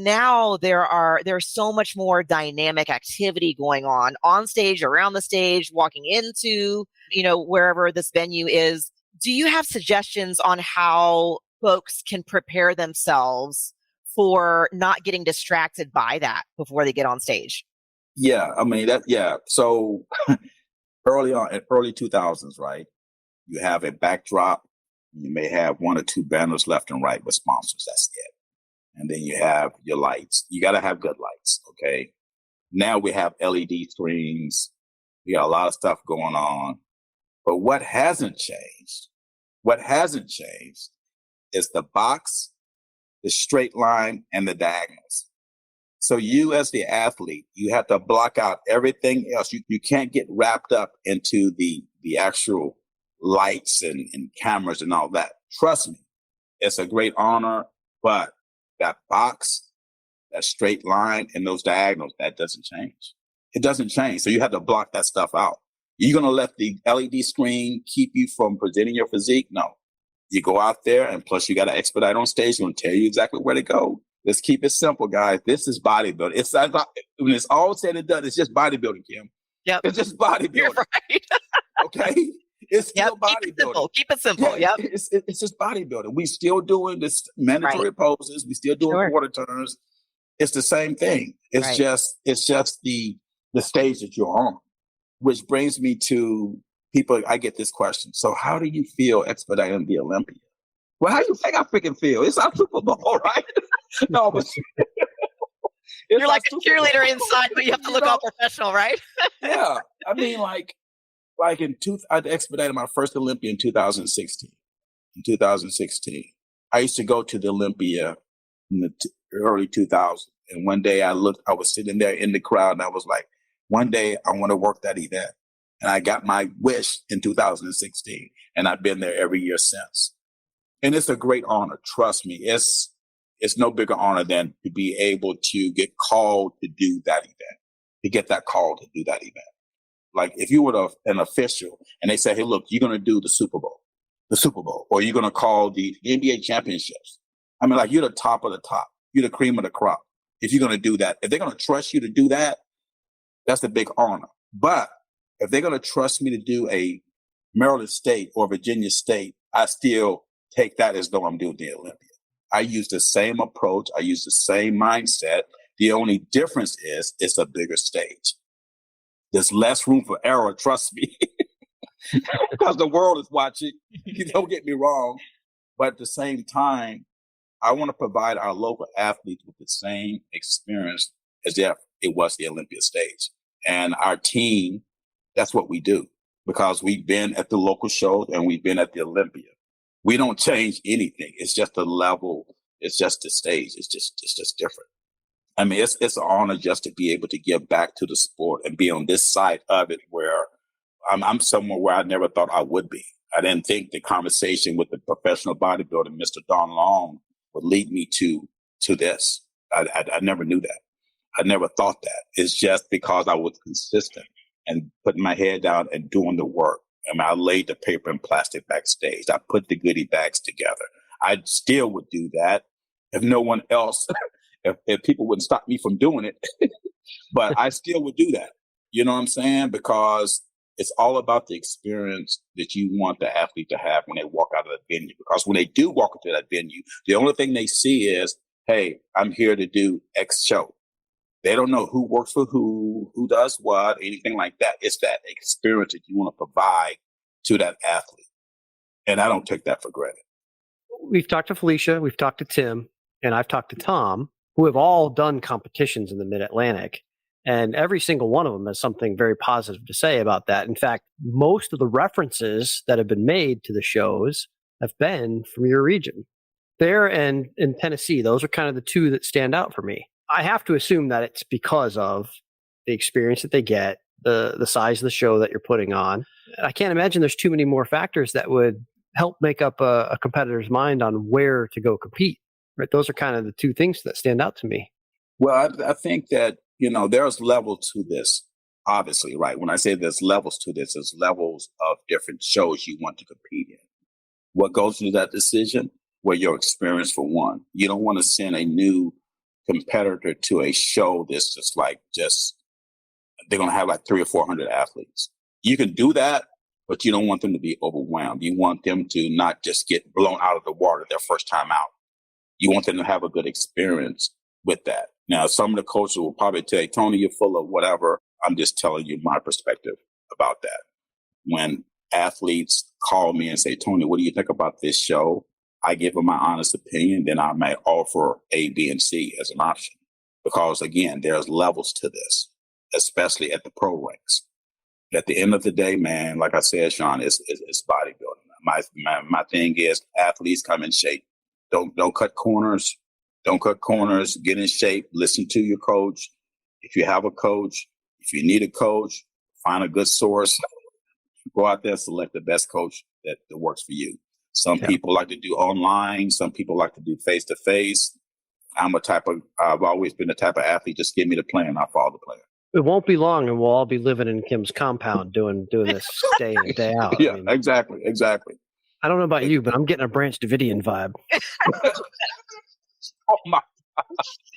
now there's so much more dynamic activity going on stage, around the stage, walking into, wherever this venue is. Do you have suggestions on how folks can prepare themselves for not getting distracted by that before they get on stage? Yeah, I mean So early 2000s, right? You have a backdrop. You may have one or two banners left and right with sponsors. That's it. And then you have your lights. You got to have good lights. Okay. Now we have LED screens. We got a lot of stuff going on. But what hasn't changed is the box, the straight line, and the diagonals. So you as the athlete, you have to block out everything else. You can't get wrapped up into the actual lights and cameras and all that. Trust me, it's a great honor, but that box, that straight line, and those diagonals, that doesn't change. It doesn't change. So you have to block that stuff out. You're going to let the LED screen keep you from presenting your physique? No. You go out there, and plus you got an Expeditor on stage. It's going to tell you exactly where to go. Let's keep it simple, guys. This is bodybuilding. When it's all said and done, it's just bodybuilding, Kim. Yep. It's just bodybuilding. You're right. Okay? It's still bodybuilding. Keep it simple. Yeah, Yep. It's just bodybuilding. We still doing this mandatory poses. We still doing quarter turns. It's the same thing. It's just the stage that you're on, which brings me to people. I get this question. So how do you feel expediting the Olympia? Well, how do you think I freaking feel? It's our Super Bowl, right? No, but you're like a cheerleader inside, but you have to look all professional, right? Yeah. I mean, I expedited my first Olympia in 2016. I used to go to the Olympia in the early 2000s. And one day I was sitting there in the crowd and I was like, one day I want to work that event. And I got my wish in 2016. And I've been there every year since. And it's a great honor. Trust me. It's no bigger honor than to be able to get called to do that event, to get that call to do that event. Like if you were an official and they say, hey, look, you're going to do the Super Bowl, or you're going to call the NBA championships. I mean, like you're the top of the top. You're the cream of the crop. If you're going to do that, if they're going to trust you to do that, that's a big honor. But if they're going to trust me to do a Maryland State or Virginia State, I still take that as though I'm doing the Olympia. I use the same approach. I use the same mindset. The only difference is it's a bigger stage. There's less room for error, trust me, because the world is watching. Don't get me wrong. But at the same time, I want to provide our local athletes with the same experience as if it was the Olympia stage. And our team, that's what we do, because we've been at the local shows and we've been at the Olympia. We don't change anything. It's just the level. It's just the stage. It's just different. I mean, it's an honor just to be able to give back to the sport and be on this side of it where I'm somewhere where I never thought I would be. I didn't think the conversation with the professional bodybuilder, Mr. Don Long, would lead me to this. I never knew that. I never thought that. It's just because I was consistent and putting my head down and doing the work. I mean, I laid the paper and plastic backstage. I put the goodie bags together. I still would do that if no one else, if people wouldn't stop me from doing it. But I still would do that. You know what I'm saying? Because it's all about the experience that you want the athlete to have when they walk out of the venue. Because when they do walk into that venue, the only thing they see is, hey, I'm here to do X show. They don't know who works for who does what, anything like that. It's that experience that you want to provide to that athlete. And I don't take that for granted. We've talked to Felicia, we've talked to Tim, and I've talked to Tom, who have all done competitions in the Mid-Atlantic. And every single one of them has something very positive to say about that. In fact, most of the references that have been made to the shows have been from your region. There and in Tennessee, those are kind of the two that stand out for me. I have to assume that it's because of the experience that they get, the size of the show that you're putting on. I can't imagine there's too many more factors that would help make up a competitor's mind on where to go compete. Right? Those are kind of the two things that stand out to me. Well, I think that, there's levels to this, obviously, right? When I say there's levels to this, there's levels of different shows you want to compete in. What goes into that decision? Well, your experience for one. You don't want to send a new competitor to a show that's they're going to have like 300 or 400 athletes. You can do that, but you don't want them to be overwhelmed. You want them to not just get blown out of the water their first time out. You want them to have a good experience with that. Now, some of the coaches will probably tell you, Tony, you're full of whatever. I'm just telling you my perspective about that. When athletes call me and say, Tony, what do you think about this show? I give them my honest opinion. Then I may offer A, B, and C as an option. Because, again, there's levels to this, especially at the pro ranks. At the end of the day, man, like I said, Sean, it's bodybuilding. My thing is athletes come in shape. Don't cut corners. Don't cut corners. Get in shape. Listen to your coach. If you have a coach, if you need a coach, find a good source. Go out there, select the best coach that works for you. Some people like to do online. Some people like to do face-to-face. I've always been the type of athlete, just give me the plan, I'll follow the plan. It won't be long and we'll all be living in Kim's compound doing this day in, day out. Yeah, exactly. I don't know about you, but I'm getting a Branch Davidian vibe. Oh my!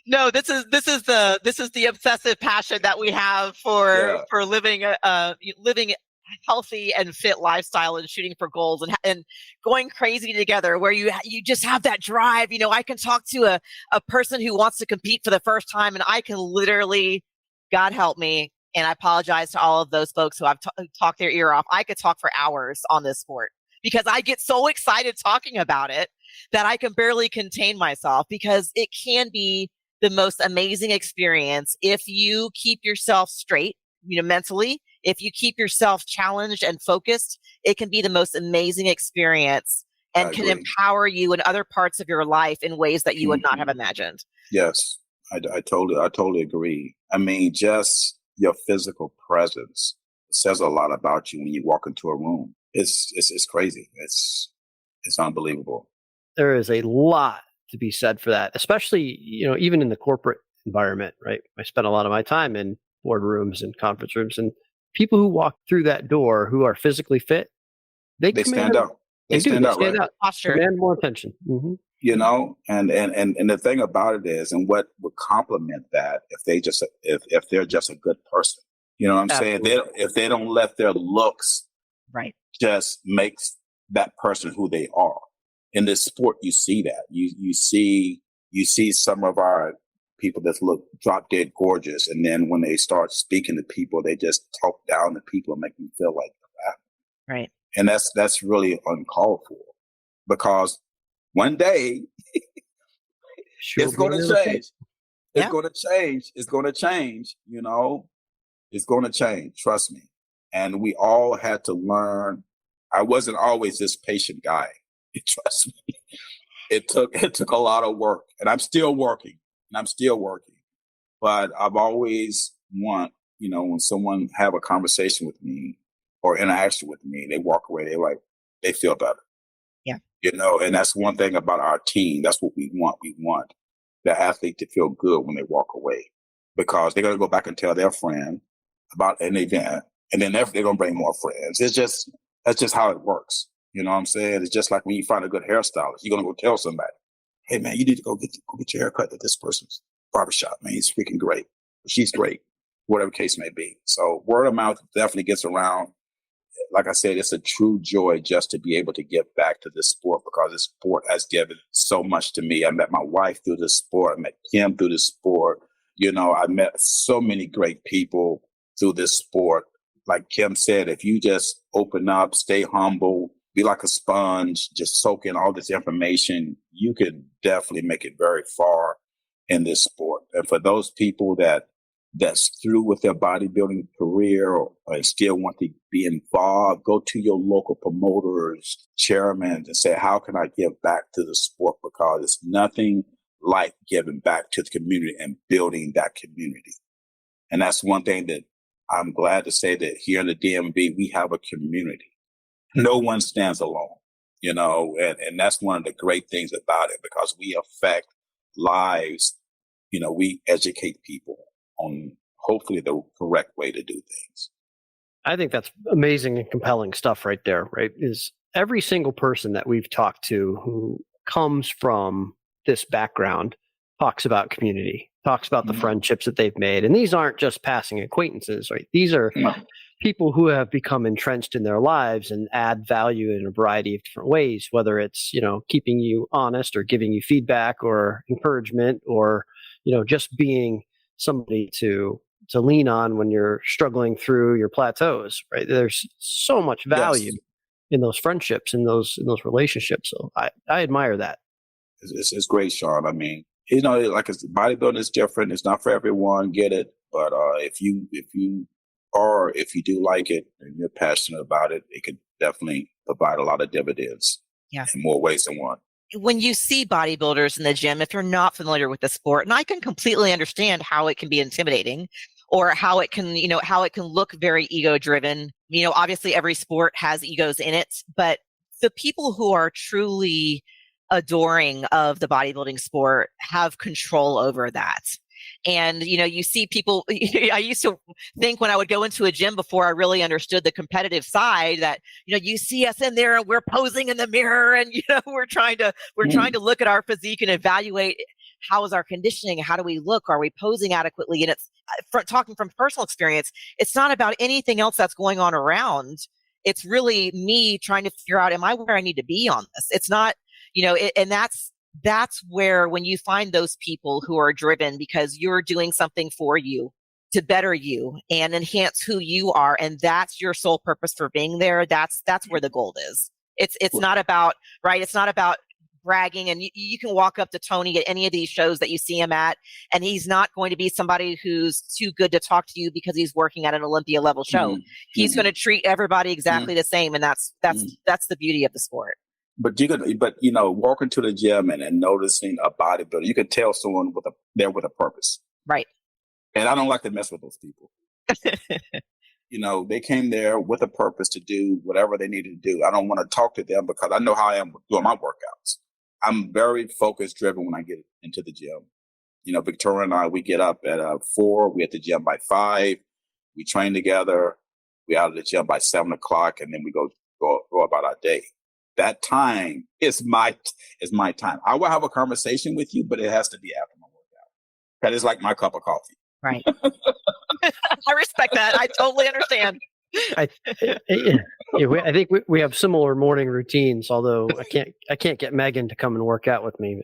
No, this is the obsessive passion that we have for living healthy and fit lifestyle and shooting for goals and going crazy together, where you just have that drive. I can talk to a person who wants to compete for the first time, and I can literally, God help me, and I apologize to all of those folks who I've talked their ear off. I could talk for hours on this sport because I get so excited talking about it that I can barely contain myself, because it can be the most amazing experience if you keep yourself straight, mentally. If you keep yourself challenged and focused, it can be the most amazing experience and can empower you in other parts of your life in ways that you would not have imagined. Yes, I totally agree. I mean, just your physical presence says a lot about you when you walk into a room. It's crazy. It's unbelievable. There is a lot to be said for that, especially, even in the corporate environment, right? I spent a lot of my time in boardrooms and conference rooms, and people who walk through that door who are physically fit, they stand out. They stand out. Posture. Demand more attention. Mm-hmm. And the thing about it is, and what would complement that if they're just a good person, what I'm Absolutely. saying? If they don't let their looks just makes that person who they are. In this sport, you see that. You see some of our people that look drop dead gorgeous, and then when they start speaking to people, they just talk down to people and make them feel like crap. Right. And that's really uncalled for, because one day it's going to change. It's going to change. It's going to change. It's going to change. Trust me. And we all had to learn. I wasn't always this patient guy. Trust me. It took a lot of work, and I'm still working. But I've always when someone have a conversation with me or interaction with me, they walk away, they feel better. Yeah. And that's one thing about our team. That's what we want. We want the athlete to feel good when they walk away, because they're going to go back and tell their friend about an event, and then they're going to bring more friends. That's just how it works. You know what I'm saying? It's just like when you find a good hairstylist, you're going to go tell somebody, hey, man, you need to go get your hair cut at this person's barbershop, man. He's freaking great. She's great, whatever case may be. So word of mouth definitely gets around. Like I said, it's a true joy just to be able to give back to this sport, because this sport has given so much to me. I met my wife through this sport. I met Kim through this sport. I met so many great people through this sport. Like Kim said, if you just open up, stay humble, be like a sponge, just soak in all this information, you could definitely make it very far in this sport. And for those people that's through with their bodybuilding career or still want to be involved, go to your local promoters, chairmen, and say, how can I give back to the sport? Because it's nothing like giving back to the community and building that community. And that's one thing that I'm glad to say, that here in the DMV, we have a community. No one stands alone, and that's one of the great things about it, because we affect lives. We educate people on hopefully the correct way to do things. I think that's amazing and compelling stuff right there, right? Is every single person that we've talked to who comes from this background talks about community, talks about the friendships that they've made. And these aren't just passing acquaintances, right? These are people who have become entrenched in their lives and add value in a variety of different ways, whether it's, keeping you honest or giving you feedback or encouragement, or, just being somebody to lean on when you're struggling through your plateaus, right? There's so much value in those friendships, in those relationships. So I admire that. It's great, Sean. I mean, like bodybuilding is different. It's not for everyone. Get it. But if you do like it and you're passionate about it, it could definitely provide a lot of dividends in more ways than one. When you see bodybuilders in the gym, if you're not familiar with the sport, and I can completely understand how it can be intimidating, or how it can look very ego driven. Obviously every sport has egos in it, but the people who are truly adoring of the bodybuilding sport have control over that. And, you see people, I used to think when I would go into a gym before I really understood the competitive side that, you see us in there and we're posing in the mirror and, we're trying to look at our physique and evaluate how is our conditioning, how do we look, are we posing adequately? And it's talking from personal experience, it's not about anything else that's going on around. It's really me trying to figure out, am I where I need to be on this? It's not, and that's where, when you find those people who are driven because you're doing something for you to better you and enhance who you are, and that's your sole purpose for being there, that's where the gold is. It's not about, right? It's not about bragging. And you can walk up to Tony at any of these shows that you see him at, and he's not going to be somebody who's too good to talk to you because he's working at an Olympia level show. He's going to treat everybody exactly the same. And that's the beauty of the sport. But walking to the gym and noticing a bodybuilder, you can tell someone they're with a purpose. Right. And I don't like to mess with those people. They came there with a purpose to do whatever they needed to do. I don't want to talk to them because I know how I am doing my workouts. I'm very focus driven when I get into the gym. Victoria and I, we get up at 4, we at the gym by 5, we train together, we out of the gym by 7 o'clock, and then we go about our day. That time is my time. I will have a conversation with you, but it has to be after my workout. That is like my cup of coffee. Right. I respect that. I totally understand. I think we have similar morning routines, although I can't get Megan to come and work out with me.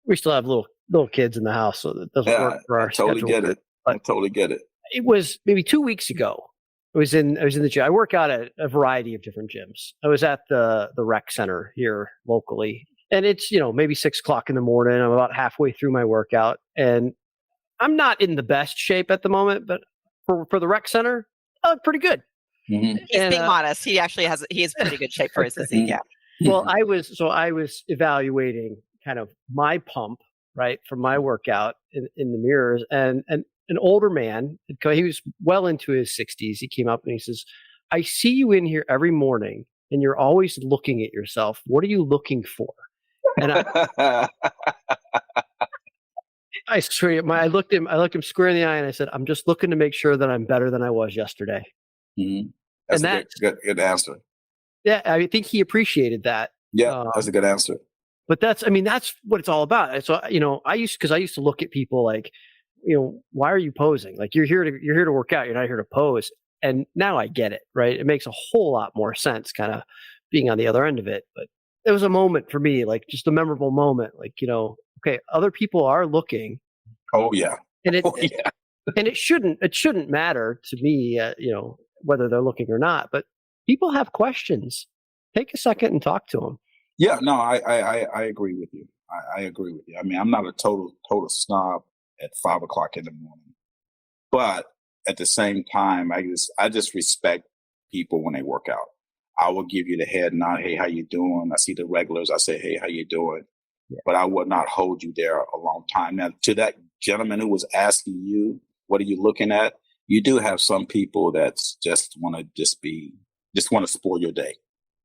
We still have little kids in the house, so that doesn't work for our schedule. I totally get it. It was maybe 2 weeks ago. I was in the gym. I work out at a variety of different gyms. I was at the rec center here locally, and it's maybe 6 o'clock in the morning. I'm about halfway through my workout, and I'm not in the best shape at the moment, but for the rec center, I look pretty good. Mm-hmm. He's being modest. He actually he is pretty good shape for his physique. Yeah. Well, I was evaluating kind of my pump, right, from my workout in the mirrors, and an older man, he was well into his 60s. He came up and he says, "I see you in here every morning and you're always looking at yourself. What are you looking for?" And I swear, I looked him square in the eye and I said, "I'm just looking to make sure that I'm better than I was yesterday." Mm-hmm. That's a good answer. Yeah, I think he appreciated that. Yeah, that's a good answer. But that's what it's all about. So, I used to look at people like, why are you posing? Like, you're here to work out. You're not here to pose. And now I get it, right? It makes a whole lot more sense kind of being on the other end of it. But it was a moment for me, like just a memorable moment, like, okay, other people are looking Oh yeah. And it Oh yeah. and it shouldn't matter to me, whether they're looking or not. But people have questions. Take a second and talk to them. Yeah. No, I agree with you. I agree with you. I mean, I'm not a total snob at 5 o'clock in the morning, but at the same time, I just respect people when they work out. I will give you the head nod. Hey, how you doing? I see the regulars. I say, hey, how you doing? Yeah. But I would not hold you there a long time. Now, to that gentleman who was asking you, what are you looking at? You do have some people that just want to spoil your day.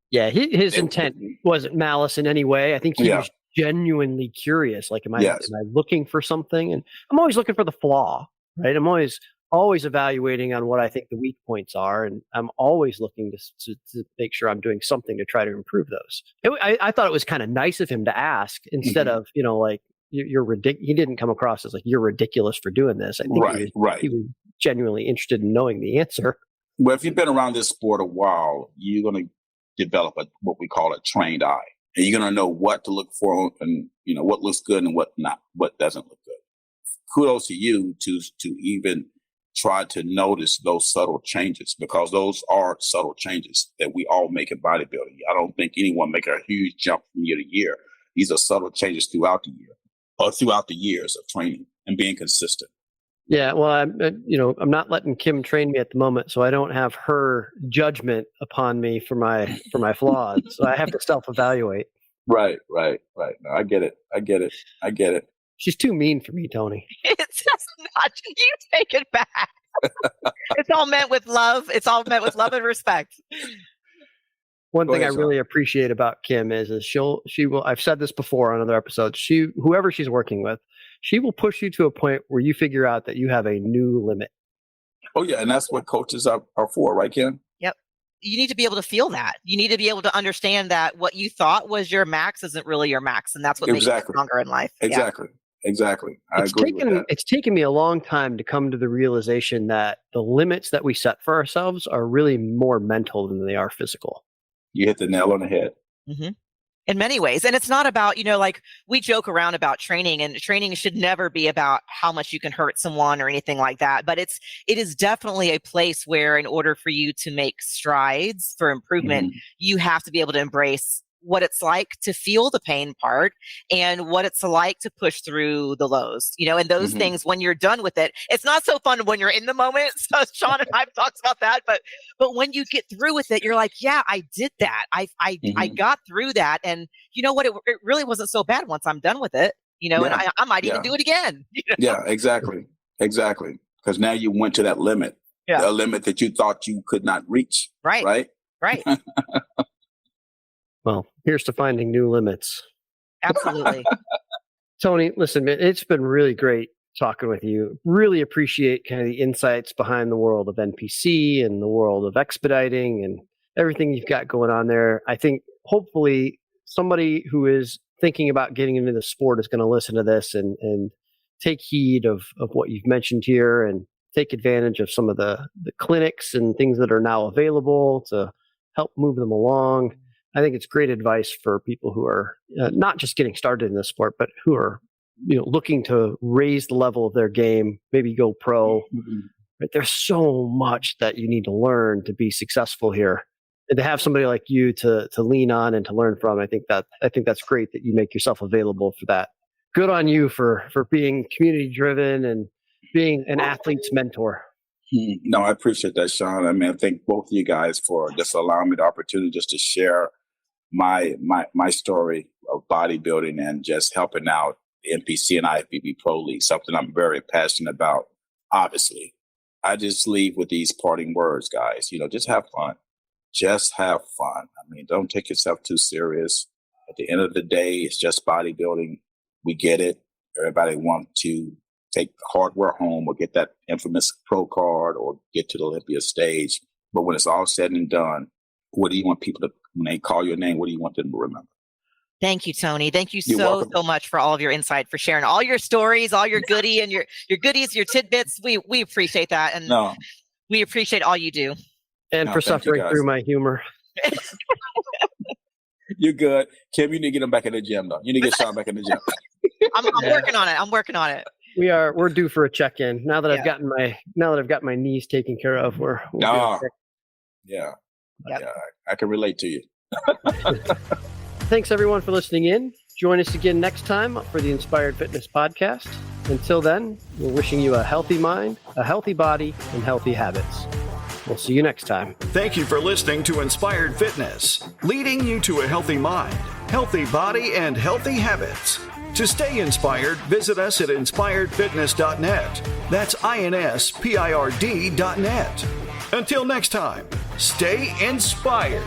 Yeah, his intent wasn't malice in any way. I think he was genuinely curious. Like, am I looking for something? And I'm always looking for the flaw, right? I'm always evaluating on what I think the weak points are, and I'm always looking to make sure I'm doing something to try to improve those. I thought it was kind of nice of him to ask instead of, like, you're ridiculous. He didn't come across as like, you're ridiculous for doing this. I think he was genuinely interested in knowing the answer. Well, if you've been around this sport a while, you're going to develop what we call a trained eye. And you're going to know what to look for and, what looks good and what doesn't look good. Kudos to you to even try to notice those subtle changes, because those are subtle changes that we all make in bodybuilding. I don't think anyone make a huge jump from year to year. These are subtle changes throughout the year or throughout the years of training and being consistent. Yeah, well, I'm not letting Kim train me at the moment, so I don't have her judgment upon me for my flaws. So I have to self-evaluate. Right. No, I get it. She's too mean for me, Tony. It's just not. You take it back. It's all meant with love. It's all meant with love and respect. One thing I really appreciate about Kim is she will. I've said this before on other episodes. Whoever she's working with, she will push you to a point where you figure out that you have a new limit. Oh yeah, and that's what coaches are for, right, Kim? Yep. You need to be able to feel that. You need to be able to understand that what you thought was your max isn't really your max, and that's what makes you stronger in life. Exactly. I agree with that. It's taken me a long time to come to the realization that the limits that we set for ourselves are really more mental than they are physical. You hit the nail on the head. Mm-hmm. In many ways. And it's not about, like we joke around about training, and training should never be about how much you can hurt someone or anything like that. But it is definitely a place where, in order for you to make strides for improvement, you have to be able to embrace what it's like to feel the pain part and what it's like to push through the lows, and those things, when you're done with it, it's not so fun when you're in the moment. So Sean and I've talked about that, but when you get through with it, you're like, yeah, I did that. I got through that. And you know what? It really wasn't so bad once I'm done with it, and I might even do it again. Yeah, exactly. Because now you went to that limit, a limit that you thought you could not reach. Right. Well, here's to finding new limits. Absolutely. Tony, listen, man, it's been really great talking with you. Really appreciate kind of the insights behind the world of NPC and the world of expediting and everything you've got going on there. I think hopefully somebody who is thinking about getting into the sport is going to listen to this and take heed of what you've mentioned here and take advantage of some of the clinics and things that are now available to help move them along. I think it's great advice for people who are not just getting started in this sport, but who are, looking to raise the level of their game, maybe go pro. Right? There's so much that you need to learn to be successful here, and to have somebody like you to lean on and to learn from. I think that's great that you make yourself available for that. Good on you for being community driven and being an athlete's mentor. No, I appreciate that, Sean. I mean, I thank both of you guys for just allowing me the opportunity just to share my story of bodybuilding and just helping out the NPC and IFBB Pro League, something I'm very passionate about, obviously. I just leave with these parting words, guys. Just have fun. Just have fun. I mean, don't take yourself too serious. At the end of the day, it's just bodybuilding. We get it. Everybody wants to take hardware home or get that infamous pro card or get to the Olympia stage. But when it's all said and done, what do you want people to, when they call your name, what do you want them to remember? Thank you, Tony. Thank you so much for all of your insight, for sharing all your stories, all your goodie and your goodies, your tidbits. We appreciate that. And we appreciate all you do. And for suffering through my humor. You're good. Kim, you need to get him back in the gym, though. You need to get Sean back in the gym. I'm working on it. We're due for a check-in. Now that Yeah. I've got my knees taken care of, we'll be Ah, okay. yeah. Yep. Yeah, I can relate to you. Thanks everyone for listening in. Join us again next time for the Inspired Fitness Podcast. Until then, we're wishing you a healthy mind, a healthy body, and healthy habits. We'll see you next time. Thank you for listening to Inspired Fitness, leading you to a healthy mind, healthy body, and healthy habits. To stay inspired, visit us at inspiredfitness.net. That's INSPIRD.net. Until next time, stay inspired.